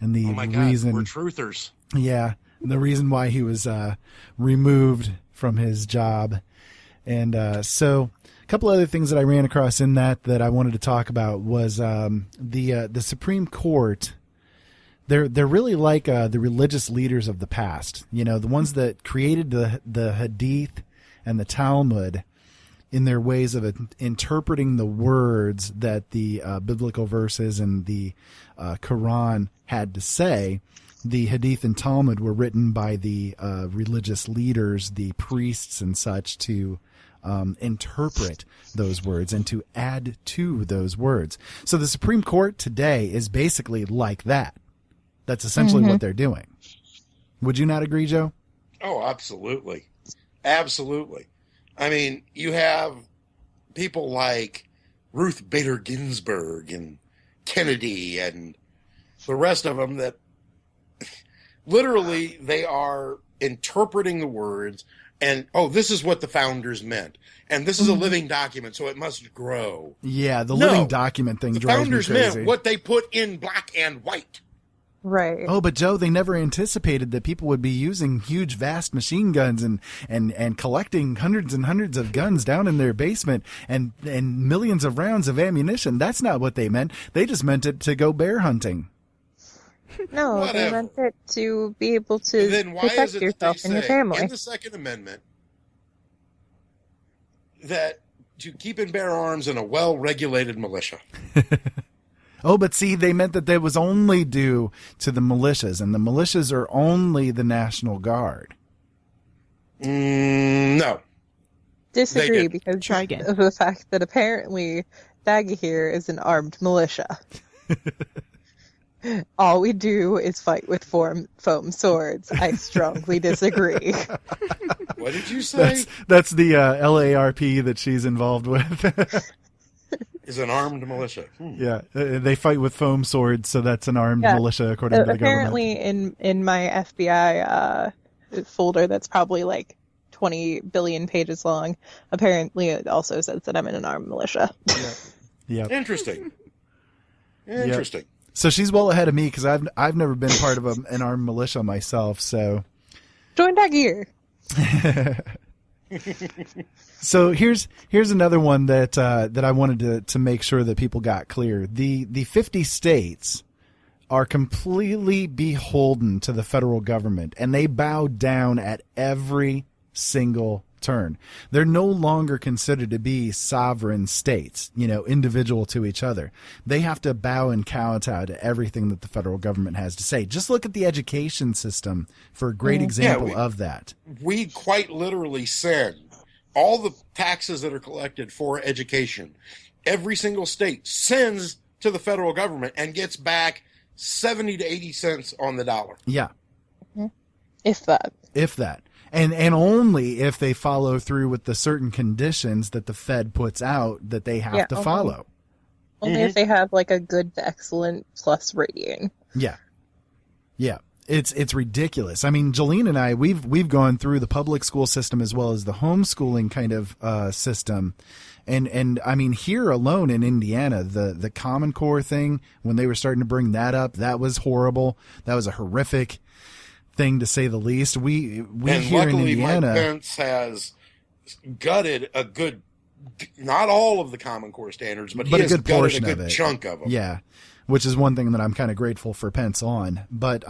And the reason, we're truthers. Yeah, the reason why he was removed from his job. And so a couple other things that I ran across in that I wanted to talk about was the Supreme Court. They're really like the religious leaders of the past. You know, the ones that created the Hadith and the Talmud in their ways of interpreting the words that the biblical verses and the Quran had to say. The Hadith and Talmud were written by the religious leaders, the priests and such, to interpret those words and to add to those words. So the Supreme Court today is basically like that. That's essentially what they're doing. Would you not agree, Joe? Oh, absolutely. Absolutely. I mean, you have people like Ruth Bader Ginsburg and Kennedy and the rest of them that literally they are interpreting the words and, oh, this is what the founders meant. And this is a living document, so it must grow. Yeah, the living document thing drives me crazy. The founders meant what they put in black and white. Right. Oh, but Joe, they never anticipated that people would be using huge, vast machine guns and collecting hundreds and hundreds of guns down in their basement and millions of rounds of ammunition. That's not what they meant. They just meant it to go bear hunting. No, they meant it to be able to then why protect is it yourself and your family. In the Second Amendment that to keep and bear arms in a well-regulated militia? Oh, but see, they meant that was only due to the militias, and the militias are only the National Guard. No. Disagree, because of the fact that apparently Dagahir is an armed militia. All we do is fight with foam swords. I strongly disagree. What did you say? That's the LARP that she's involved with. Is an armed militia. Yeah, they fight with foam swords, so that's an armed militia, according to the government. Apparently, in my FBI folder that's probably like 20 billion pages long, apparently it also says that I'm in an armed militia. Yeah. Interesting. Yep. So she's well ahead of me because I've never been part of an armed militia myself. So join Dagahir. So here's another one that I wanted to make sure that people got clear. The 50 states are completely beholden to the federal government, and they bow down at every single turn. They're no longer considered to be sovereign states, individual to each other. They have to bow and kowtow to everything that the federal government has to say. Just look at the education system for a great example of that. We quite literally send all the taxes that are collected for education. Every single state sends to the federal government and gets back 70 to 80 cents on the dollar. Yeah. If that. And only if they follow through with the certain conditions that the Fed puts out that they have to follow. Only if they have like a good to excellent plus rating. Yeah. It's ridiculous. I mean, Jolene and I, we've gone through the public school system as well as the homeschooling kind of system. And I mean, here alone in Indiana, the Common Core thing, when they were starting to bring that up, that was horrible. That was a horrific thing to say the least. We and here luckily, in Indiana, Mike Pence has gutted a good, not all of the Common Core standards, but he has gutted a good chunk of them. Yeah, which is one thing that I'm kind of grateful for Pence on. But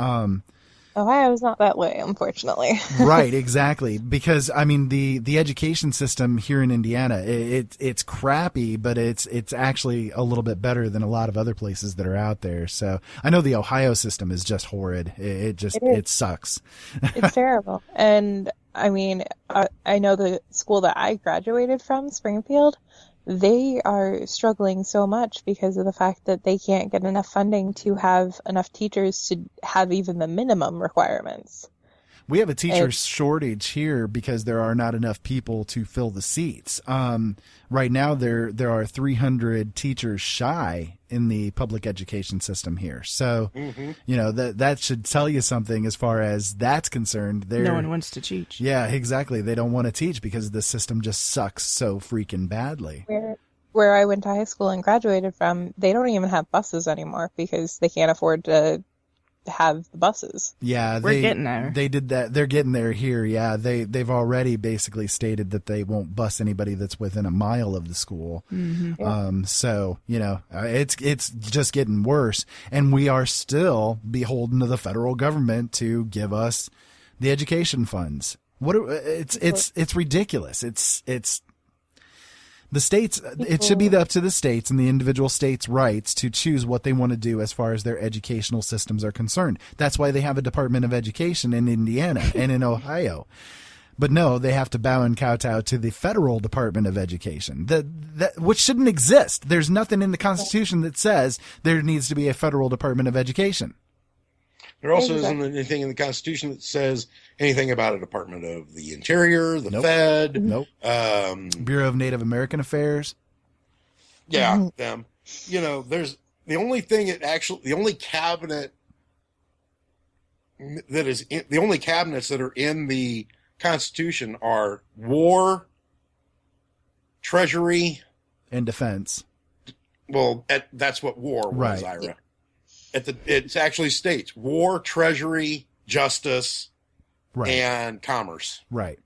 Ohio's not that way, unfortunately. Right, exactly. Because I mean, the education system here in Indiana, it's crappy, but it's actually a little bit better than a lot of other places that are out there. So I know the Ohio system is just horrid. It sucks. It's terrible. And I mean, I know the school that I graduated from, Springfield, they are struggling so much because of the fact that they can't get enough funding to have enough teachers to have even the minimum requirements. We have a teacher shortage here because there are not enough people to fill the seats. Right now, there are 300 teachers shy in the public education system here. So, you know, that should tell you something as far as that's concerned. No one wants to teach. Yeah, exactly. They don't want to teach because the system just sucks so freaking badly. Where I went to high school and graduated from, they don't even have buses anymore because they can't afford to have the buses. Yeah, we're getting there. They did that. They're getting there here. Yeah, they've already basically stated that they won't bus anybody that's within a mile of the school. So you know, it's just getting worse, and we are still beholden to the federal government to give us the education funds. It's ridiculous. It's the states, it should be up to the states and the individual states' rights to choose what they want to do as far as their educational systems are concerned. That's why they have a Department of Education in Indiana and in Ohio. But no, they have to bow and kowtow to the federal Department of Education, which shouldn't exist. There's nothing in the Constitution that says there needs to be a federal Department of Education. There also isn't anything in the Constitution that says anything about a Department of the Interior, the Fed. Bureau of Native American Affairs. Yeah, them. You know, there's the only thing the only cabinet that is the only cabinets that are in the Constitution are War, Treasury, and Defense. Well, that's what War was, right. Ira. It actually states War, Treasury, Justice, and Commerce. Right.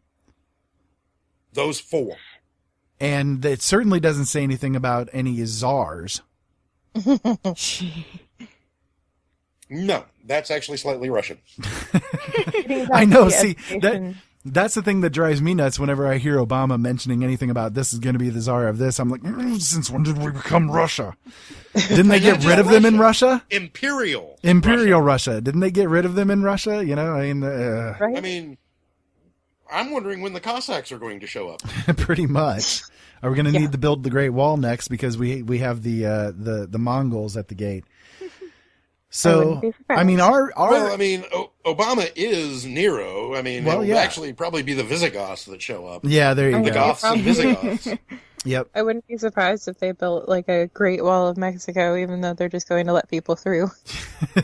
Those four. And it certainly doesn't say anything about any czars. No, that's actually slightly Russian. I know. See, that's the thing that drives me nuts whenever I hear Obama mentioning anything about this is going to be the czar of this. I'm like, since when did we become Russia? Didn't they get rid of them in Russia? Imperial Russia. Didn't they get rid of them in Russia? You know, I mean, right? I mean, I'm wondering when the Cossacks are going to show up. Pretty much. Are we going to need to build the Great Wall next because we have the Mongols at the gate? So, I mean, Obama is Nero. I mean, it would actually probably be the Visigoths that show up. Yeah, there you go. The Goths and Visigoths. Yep. I wouldn't be surprised if they built like a Great Wall of Mexico, even though they're just going to let people through.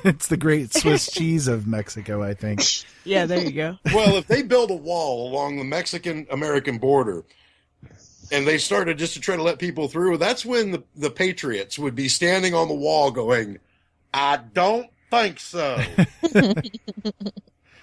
It's the great Swiss cheese of Mexico, I think. Yeah, there you go. Well, if they build a wall along the Mexican-American border, and they started just to try to let people through, that's when the Patriots would be standing on the wall going, I don't think so.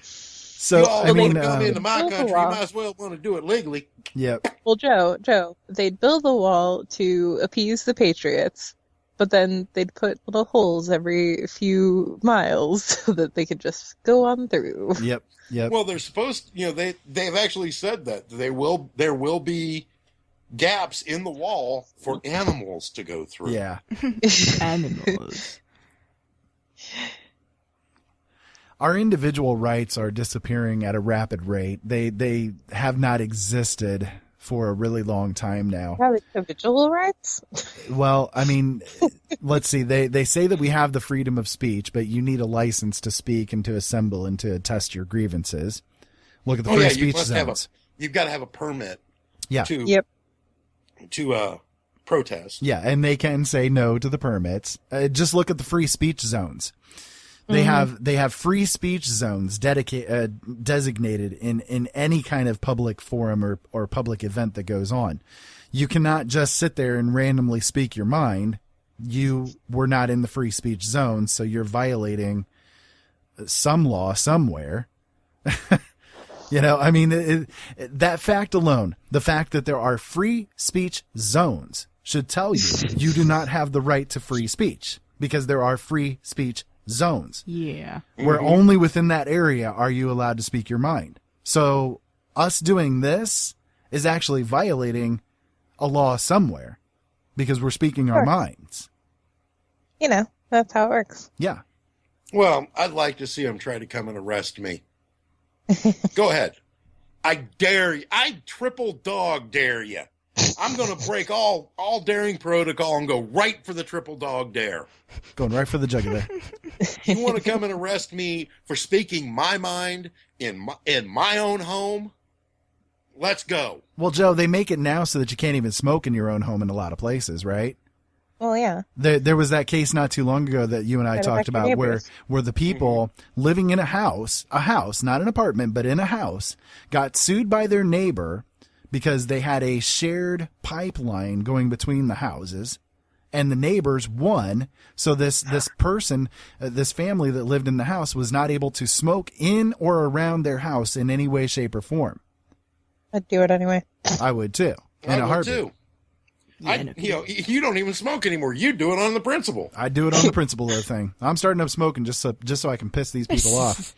So, you all I mean, want to come into my country, you might as well want to do it legally. Yep. Well, Joe, they'd build the wall to appease the Patriots, but then they'd put little holes every few miles so that they could just go on through. Yep. Well, they're supposed, they've actually said that there will be gaps in the wall for animals to go through. Yeah. Animals. Our individual rights are disappearing at a rapid rate. They have not existed for a really long time now. Yeah, individual rights? Well, I mean, let's see. They say that we have the freedom of speech, but you need a license to speak and to assemble and to attest your grievances. Look at the free speech zones. You've got to have a permit. Yeah. To protest. Yeah, and they can say no to the permits. Just look at the free speech zones. They have free speech zones designated in any kind of public forum or public event that goes on. You cannot just sit there and randomly speak your mind. You were not in the free speech zone, so you're violating some law somewhere. I mean, that fact alone, the fact that there are free speech zones should tell you you do not have the right to free speech because there are free speech zones. Yeah. Where only within that area are you allowed to speak your mind. So us doing this is actually violating a law somewhere because we're speaking our minds. That's how it works. Yeah. Well, I'd like to see them try to come and arrest me. Go ahead. I dare you. I triple dog dare you. I'm going to break all daring protocol and go right for the triple dog dare. Going right for the jugular. You want to come and arrest me for speaking my mind in my own home? Let's go. Well, Joe, they make it now so that you can't even smoke in your own home in a lot of places, right? Well, yeah. There was that case not too long ago that you and I talked about where the people living in a house, not an apartment, but in a house, got sued by their neighbor because they had a shared pipeline going between the houses, and the neighbors won. So this person, this family that lived in the house was not able to smoke in or around their house in any way, shape, or form. I'd do it anyway. I would too. I would too. You don't even smoke anymore. You do it on the principle. I do it on the principle of the thing. I'm starting up smoking just so I can piss these people off.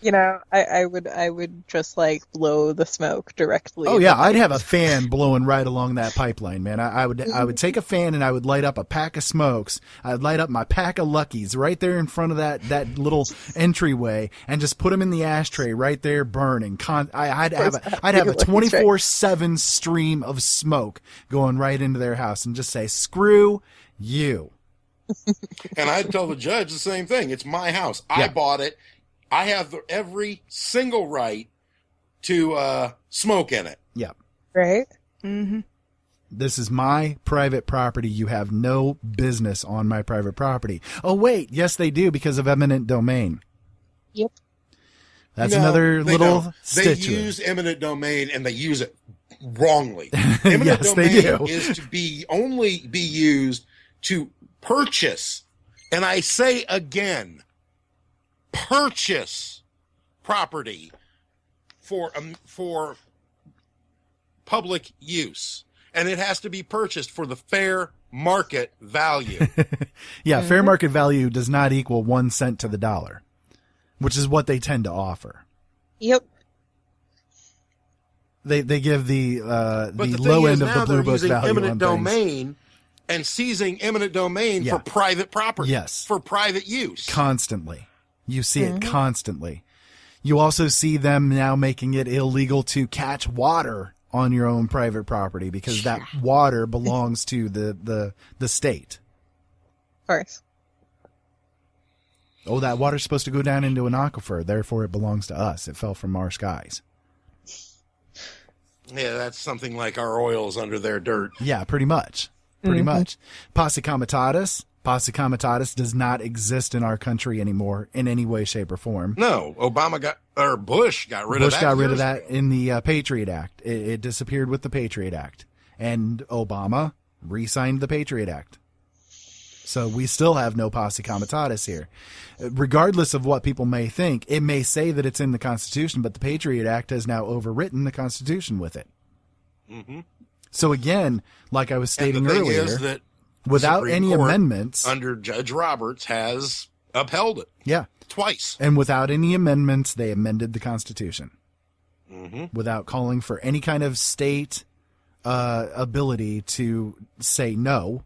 You know, I would just like blow the smoke directly. Oh yeah, I'd have a fan blowing right along that pipeline, man. I would take a fan and I would light up a pack of smokes. I'd light up my pack of Luckies right there in front of that little entryway and just put them in the ashtray right there burning. I'd have a 24/7 stream of smoke going right into their house and just say, "Screw you." And I'd tell the judge the same thing. It's my house. I bought it. I have every single right to smoke in it. Yeah. Right? Mm-hmm. This is my private property. You have no business on my private property. Oh, wait. Yes, they do because of eminent domain. Yep. That's another little They stitch. use eminent domain and they use it wrongly. Eminent Yes, domain they do. is to only be used to purchase. And I say again, purchase property for public use, and it has to be purchased for the fair market value. Yeah, fair market value does not equal 1 cent to the dollar, which is what they tend to offer. Yep. They give the But low end of now the blue they're book using value eminent on domain and seizing eminent domain for private property. Yes. For private use. Constantly. You see it constantly. You also see them now making it illegal to catch water on your own private property because that water belongs to the state. Of course. Oh, that water's supposed to go down into an aquifer, therefore it belongs to us. It fell from our skies. Yeah, that's something like our oils under their dirt. Yeah, pretty much. Pretty much. Posse Comitatus. Posse Comitatus does not exist in our country anymore in any way, shape, or form. No, Bush got rid of that. Bush got rid of that in the Patriot Act. It disappeared with the Patriot Act. And Obama re-signed the Patriot Act. So we still have no Posse Comitatus here. Regardless of what people may think, it may say that it's in the Constitution, but the Patriot Act has now overwritten the Constitution with it. Mm-hmm. So again, like I was stating and the thing earlier, is that without Supreme any Court amendments under Judge Roberts has upheld it. Yeah. Twice. And without any amendments, they amended the Constitution. Mm-hmm. Without calling for any kind of state ability to say no.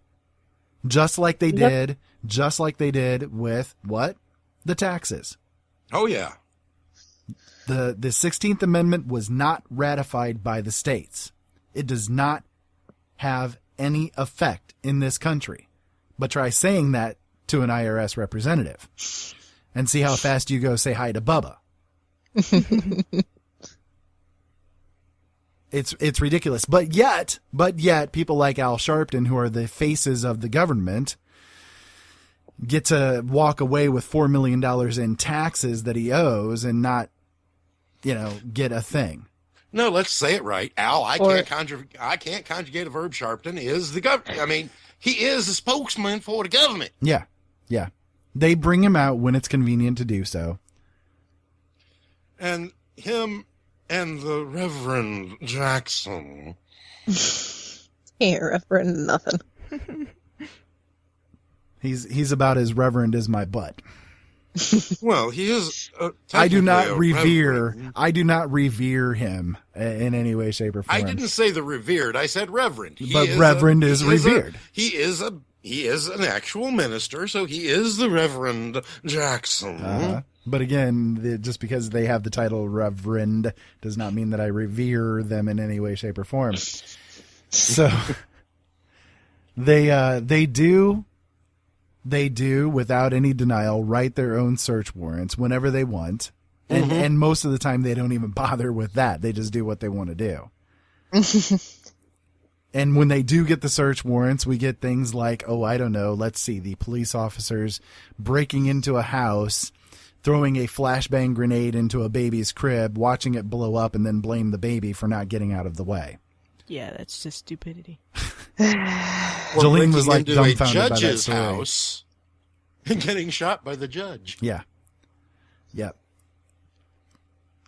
Just like they did with what? The taxes. Oh, yeah. The 16th Amendment was not ratified by the states. It does not have any effect in this country. But try saying that to an IRS representative and see how fast you go say hi to Bubba. It's ridiculous. But yet people like Al Sharpton, who are the faces of the government, get to walk away with $4 million in taxes that he owes and not, get a thing. No, let's say it right. Al, I can't conjugate a verb. Sharpton is the government. I mean, he is a spokesman for the government. Yeah. Yeah. They bring him out when it's convenient to do so. And him and the Reverend Jackson. Hey, Reverend nothing. He's about as reverend as my butt. Well, he is. I do not revere him in any way, shape, or form. I didn't say the revered. I said reverend. But reverend is revered. He is an actual minister, so he is the Reverend Jackson. But again, just because they have the title Reverend does not mean that I revere them in any way, shape, or form. So they do, without any denial, write their own search warrants whenever they want. And most of the time they don't even bother with that. They just do what they want to do. And when they do get the search warrants, we get things like, the police officers breaking into a house, throwing a flashbang grenade into a baby's crib, watching it blow up, and then blame the baby for not getting out of the way. Yeah, that's just stupidity. Jolene was like dumbfounded by that judge's story. house and getting shot by the judge. Yeah. Yep.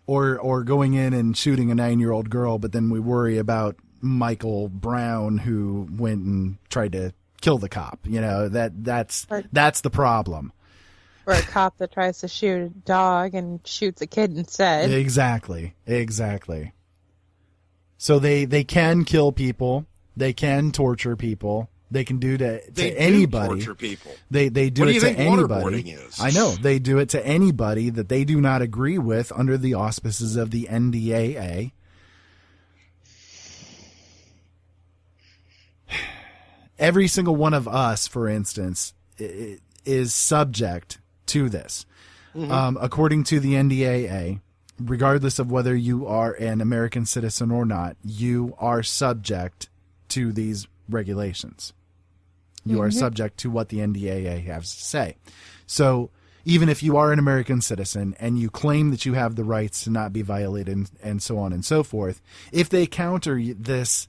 Or going in and shooting a 9-year-old girl, but then we worry about Michael Brown who went and tried to kill the cop. That's the problem. Or a cop that tries to shoot a dog and shoots a kid instead. Exactly. So they can kill people. They can torture people. They can do to anybody. Torture people. They do what it do you to think anybody. Waterboarding is? I know they do it to anybody that they do not agree with under the auspices of the NDAA. Every single one of us, for instance, is subject to this. According to the NDAA, regardless of whether you are an American citizen or not, you are subject to these regulations. You are subject to what the NDAA has to say. So even if you are an American citizen and you claim that you have the rights to not be violated and so on and so forth, if they counter this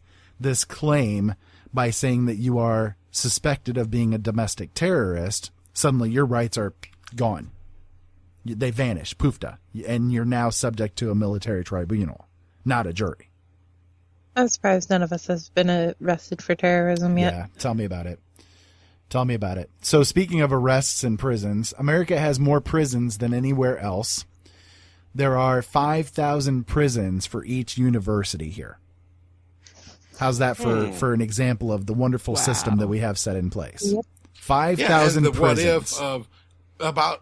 claim by saying that you are suspected of being a domestic terrorist, suddenly your rights are gone. They vanish, poofda, and you're now subject to a military tribunal, not a jury. I'm surprised none of us has been arrested for terrorism yet. Yeah, tell me about it. So speaking of arrests and prisons, America has more prisons than anywhere else. There are 5,000 prisons for each university here. How's that for an example of the wonderful system that we have set in place? Yep. 5,000 prisons. What if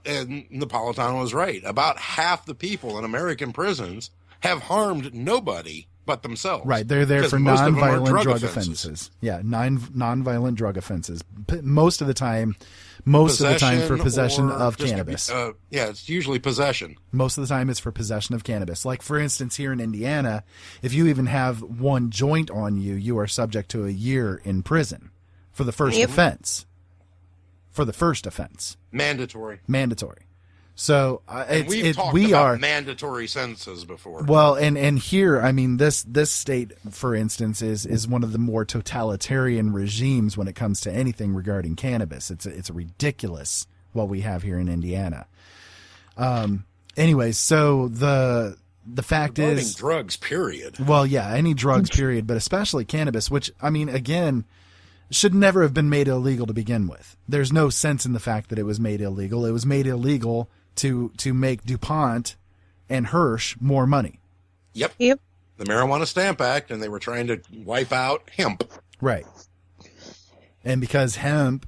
and Napolitano was right, about half the people in American prisons have harmed nobody but themselves. Right, they're there for nonviolent drug offenses. Yeah, nonviolent drug offenses. Most of the time for possession of cannabis. It's usually possession. Most of the time it's for possession of cannabis. Like, for instance, here in Indiana, if you even have one joint on you, you are subject to a year in prison for the first offense. For the first offense. Mandatory. So we've talked about mandatory sentences before. Well, and here, I mean, this state, for instance, is one of the more totalitarian regimes when it comes to anything regarding cannabis. It's ridiculous what we have here in Indiana. Anyways, so the fact is drugs, period. Well, yeah, any drugs, period, but especially cannabis, which, I mean, again, should never have been made illegal to begin with. There's no sense in the fact that it was made illegal. It was made illegal to make DuPont and Hirsch more money. Yep. The Marijuana Stamp Act, and they were trying to wipe out hemp. Right. And because cannabis,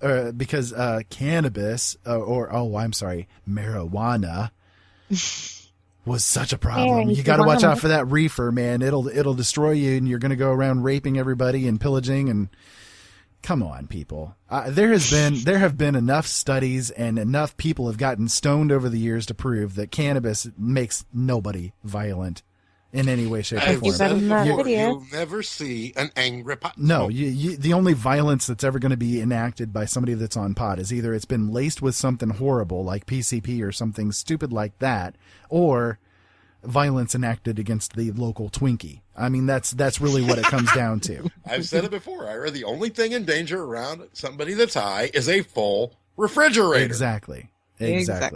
marijuana was such a problem. You got to watch out for that reefer, man. It'll destroy you, and you're going to go around raping everybody and pillaging and. Come on, people. There have been enough studies and enough people have gotten stoned over the years to prove that cannabis makes nobody violent in any way, shape, or form. You'll never see an angry pot. No, the only violence that's ever going to be enacted by somebody that's on pot is either it's been laced with something horrible like PCP or something stupid like that, or violence enacted against the local Twinkie. I mean, that's really what it comes down to. I've said it before. I heard the only thing in danger around somebody that's high is a full refrigerator. Exactly. The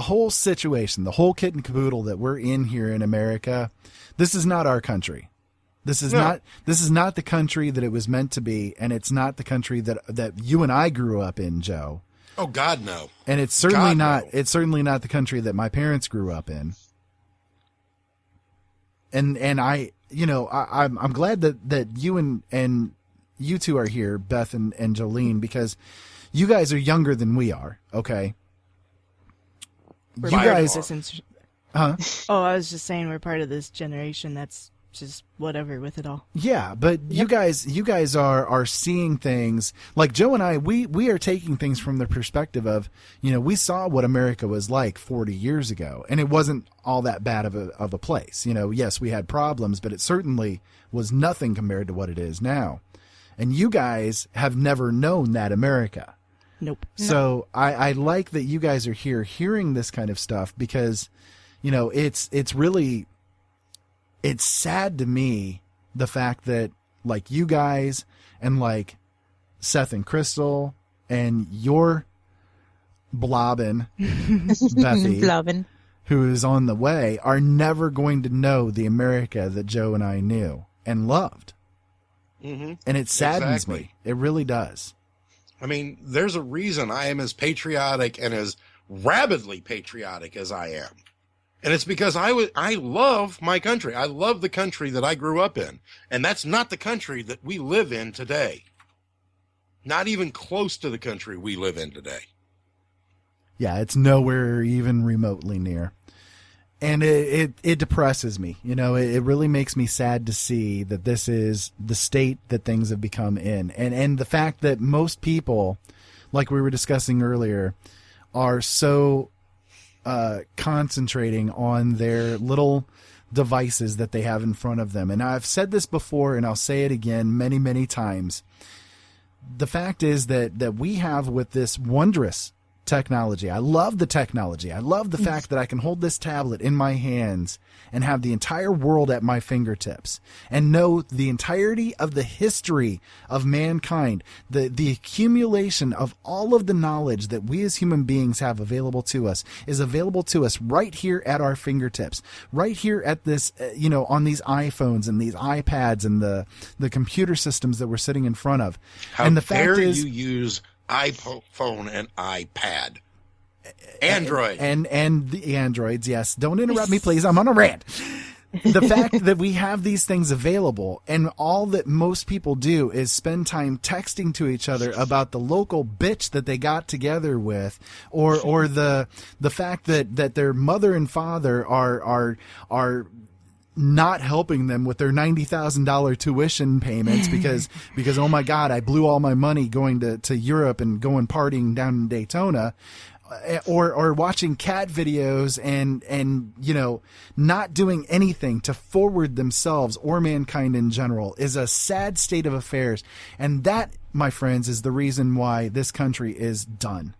whole situation, the whole kit and caboodle that we're in here in America, this is not our country. This is not the country that it was meant to be, and it's not the country that you and I grew up in, Joe. Oh God, no. And it's certainly not. It's certainly not the country that my parents grew up in. And I, I'm glad that you and you two are here, Beth and Jolene, because you guys are younger than we are, okay? We're You part of guys, this huh? Oh, I was just saying we're part of this generation that's just whatever with it all. Yeah, but you guys are seeing things like Joe and I. We are taking things from the perspective of, we saw what America was like 40 years ago, and it wasn't all that bad of a place. Yes, we had problems, but it certainly was nothing compared to what it is now. And you guys have never known that America. Nope. So I like that you guys are here hearing this kind of stuff because, it's really. It's sad to me, the fact that like you guys and like Seth and Crystal and your blobbin, Bethy, Blobbin, who is on the way, are never going to know the America that Joe and I knew and loved. Mm-hmm. And it saddens Exactly. me. It really does. I mean, there's a reason I am as patriotic and as rabidly patriotic as I am. And it's because I love my country. I love the country that I grew up in. And that's not the country that we live in today. Not even close to the country we live in today. Yeah, it's nowhere even remotely near. And it depresses me. It really makes me sad to see that this is the state that things have become in. And the fact that most people, like we were discussing earlier, are so concentrating on their little devices that they have in front of them. And I've said this before, and I'll say it again many, many times. The fact is that we have with this wondrous technology. I love the technology. I love the fact that I can hold this tablet in my hands and have the entire world at my fingertips and know the entirety of the history of mankind, the accumulation of all of the knowledge that we as human beings have available to us is available to us right here at our fingertips, right here at this, on these iPhones and these iPads and the computer systems that we're sitting in front of. How and the fact dare is, you use iPhone and iPad. Android. And the Androids, yes. Don't interrupt me, please. I'm on a rant. The fact that we have these things available and all that most people do is spend time texting to each other about the local bitch that they got together with, or the fact that their mother and father are not helping them with their $90,000 tuition payments because oh my God, I blew all my money going to Europe and going partying down in Daytona, or watching cat videos and not doing anything to forward themselves or mankind in general is a sad state of affairs. And that, my friends, is the reason why this country is done.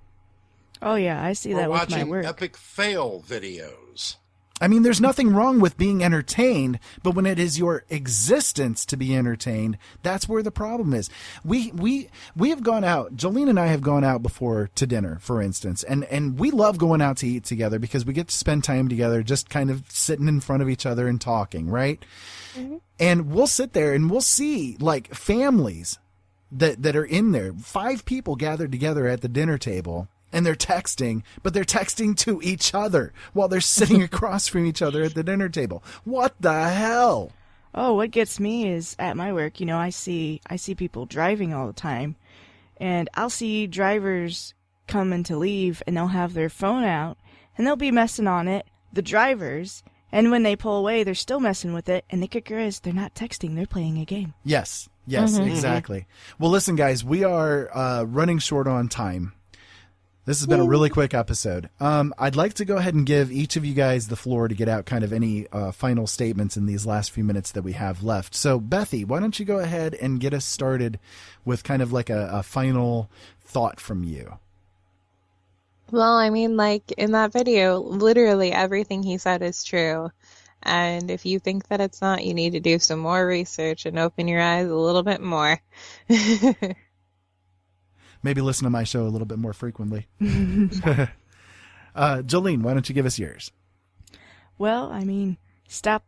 Oh yeah, I see that with my watching work. epic fail videos. I mean, there's nothing wrong with being entertained, but when it is your existence to be entertained, that's where the problem is. We have gone out, Jolene and I have gone out before to dinner, for instance, and we love going out to eat together because we get to spend time together just kind of sitting in front of each other and talking, right? Mm-hmm. And we'll sit there and we'll see like families that are in there, 5 people gathered together at the dinner table. And they're texting, but they're texting to each other while they're sitting across from each other at the dinner table. What the hell? Oh, what gets me is at my work, I see people driving all the time, and I'll see drivers coming to leave, and they'll have their phone out, and they'll be messing on it, the drivers, and when they pull away, they're still messing with it, and the kicker is they're not texting, they're playing a game. Yes, exactly. Well, listen, guys, we are running short on time. This has been a really quick episode. I'd like to go ahead and give each of you guys the floor to get out kind of any final statements in these last few minutes that we have left. So, Bethy, why don't you go ahead and get us started with kind of like a final thought from you? Well, I mean, like in that video, literally everything he said is true. And if you think that it's not, you need to do some more research and open your eyes a little bit more. Maybe listen to my show a little bit more frequently. Jolene, why don't you give us yours? Well, I mean, stop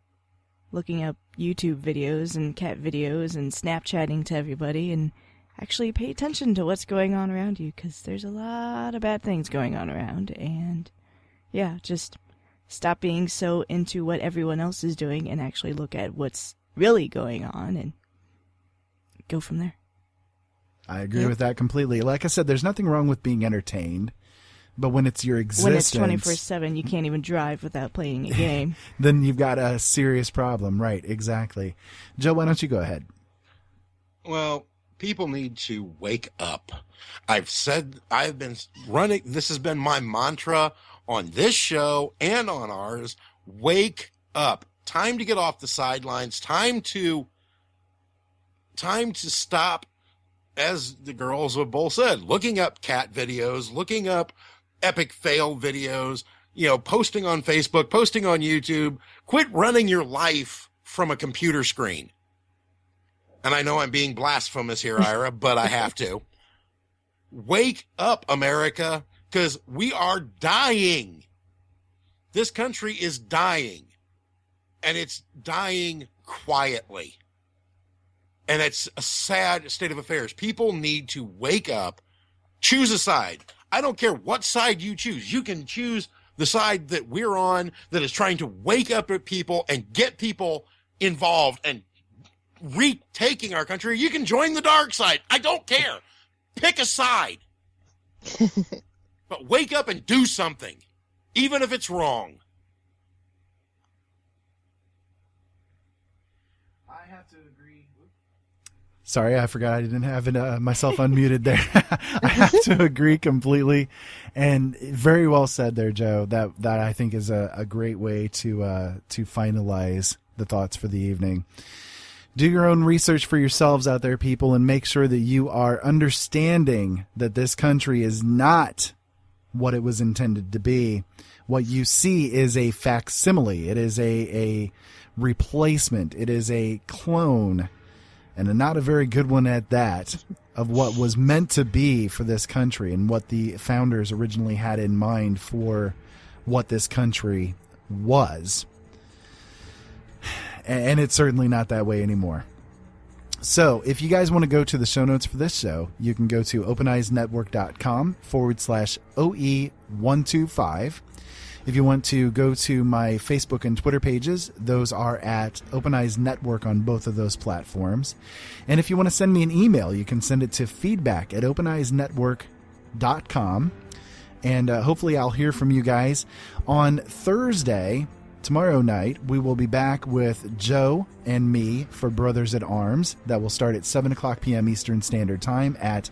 looking up YouTube videos and cat videos and Snapchatting to everybody and actually pay attention to what's going on around you, because there's a lot of bad things going on around. And yeah, just stop being so into what everyone else is doing and actually look at what's really going on and go from there. I agree with that completely. Like I said, there's nothing wrong with being entertained, but when it's your existence... When it's 24/7, you can't even drive without playing a game. Then you've got a serious problem. Right, exactly. Joe, why don't you go ahead? Well, people need to wake up. I've been running, this has been my mantra on this show and on ours. Wake up. Time to get off the sidelines. Time to stop, as the girls have both said, looking up cat videos, looking up epic fail videos, posting on Facebook, posting on YouTube. Quit running your life from a computer screen. And I know I'm being blasphemous here, Ira, but I have to. Wake up, America, because we are dying. This country is dying. And it's dying quietly. And it's a sad state of affairs. People need to wake up, choose a side. I don't care what side you choose. You can choose the side that we're on that is trying to wake up people and get people involved and retaking our country. You can join the dark side. I don't care. Pick a side. But wake up and do something, even if it's wrong. I have to agree. Sorry, I forgot I didn't have myself unmuted there. I have to agree completely. And very well said there, Joe. That I think is a great way to finalize the thoughts for the evening. Do your own research for yourselves out there, people, and make sure that you are understanding that this country is not what it was intended to be. What you see is a facsimile. It is a replacement. It is a clone, and not a very good one at that, of what was meant to be for this country and what the founders originally had in mind for what this country was. And it's certainly not that way anymore. So if you guys want to go to the show notes for this show, you can go to openeyesnetwork.com/OE125. If you want to go to my Facebook and Twitter pages, those are at Open Eyes Network on both of those platforms. And if you want to send me an email, you can send it to feedback@openeyesnetwork.com. And hopefully I'll hear from you guys on Thursday. Tomorrow night, we will be back with Joe and me for Brothers at Arms. That will start at 7 o'clock p.m. Eastern Standard Time at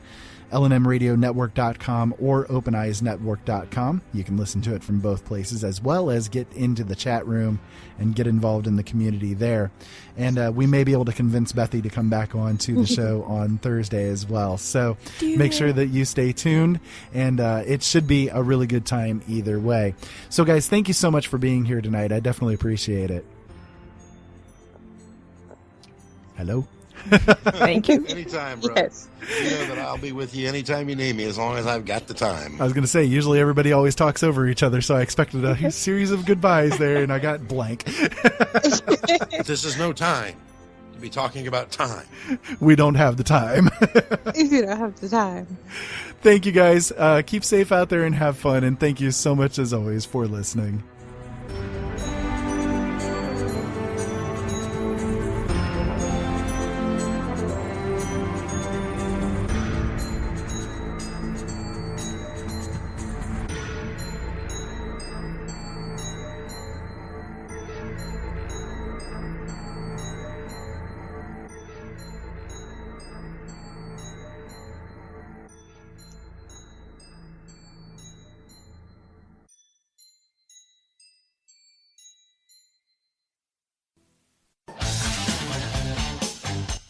lnmradionetwork.com or openeyesnetwork.com. You can listen to it from both places, as well as get into the chat room and get involved in the community there. And we may be able to convince Bethy to come back on to the show on Thursday as well. So make sure that you stay tuned, and it should be a really good time either way. So guys, thank you so much for being here tonight. I definitely appreciate it. Hello? Thank you. Anytime, bro. Yes. You know that I'll be with you anytime you need me, as long as I've got the time. I was going to say, usually everybody always talks over each other, so I expected a series of goodbyes there, and I got blank. This is no time to be talking about time. We don't have the time. You don't have the time. Thank you, guys. Keep safe out there and have fun, and thank you so much, as always, for listening.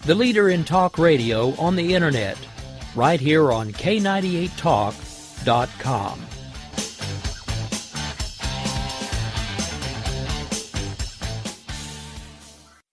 The leader in talk radio on the internet, right here on K98Talk.com.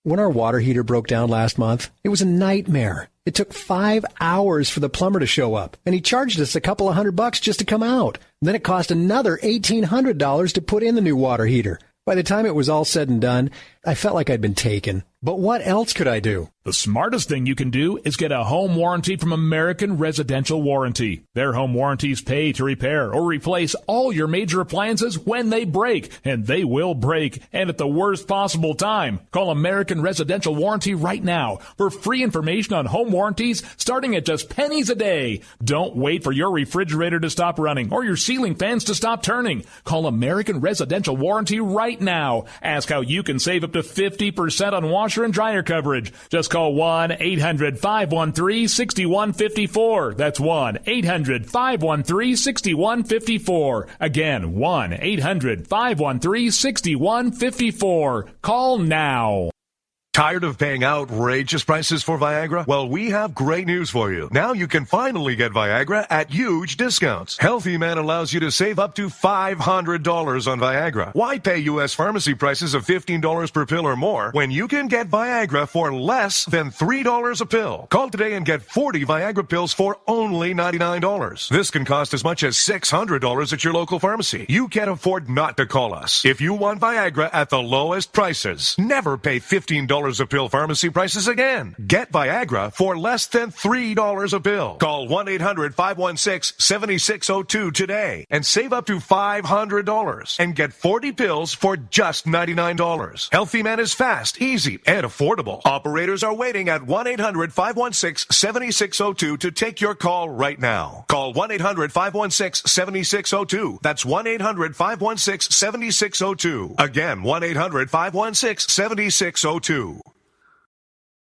When our water heater broke down last month, it was a nightmare. It took 5 hours for the plumber to show up, and he charged us a couple of $100 just to come out. Then it cost another $1,800 to put in the new water heater. By the time it was all said and done, I felt like I'd been taken. But what else could I do? The smartest thing you can do is get a home warranty from American Residential Warranty. Their home warranties pay to repair or replace all your major appliances when they break, and they will break, and at the worst possible time. Call American Residential Warranty right now for free information on home warranties starting at just pennies a day. Don't wait for your refrigerator to stop running or your ceiling fans to stop turning. Call American Residential Warranty right now. Ask how you can save up to 50% on washer and dryer coverage. Just call 1-800-513-6154. That's 1-800-513-6154. Again, 1-800-513-6154. Call now. Tired of paying outrageous prices for Viagra? Well, we have great news for you. Now you can finally get Viagra at huge discounts. Healthy Man allows you to save up to $500 on Viagra. Why pay U.S. pharmacy prices of $15 per pill or more when you can get Viagra for less than $3 a pill? Call today and get 40 Viagra pills for only $99. This can cost as much as $600 at your local pharmacy. You can't afford not to call us. If you want Viagra at the lowest prices, never pay $15 a pill pharmacy prices again. Get Viagra for less than $3 a pill. Call 1-800-516-7602 today and save up to $500 and get 40 pills for just $99. Healthy Man is fast, easy, and affordable. Operators are waiting at 1-800-516-7602 to take your call right now. Call 1-800-516-7602. That's 1-800-516-7602. Again, 1-800-516-7602.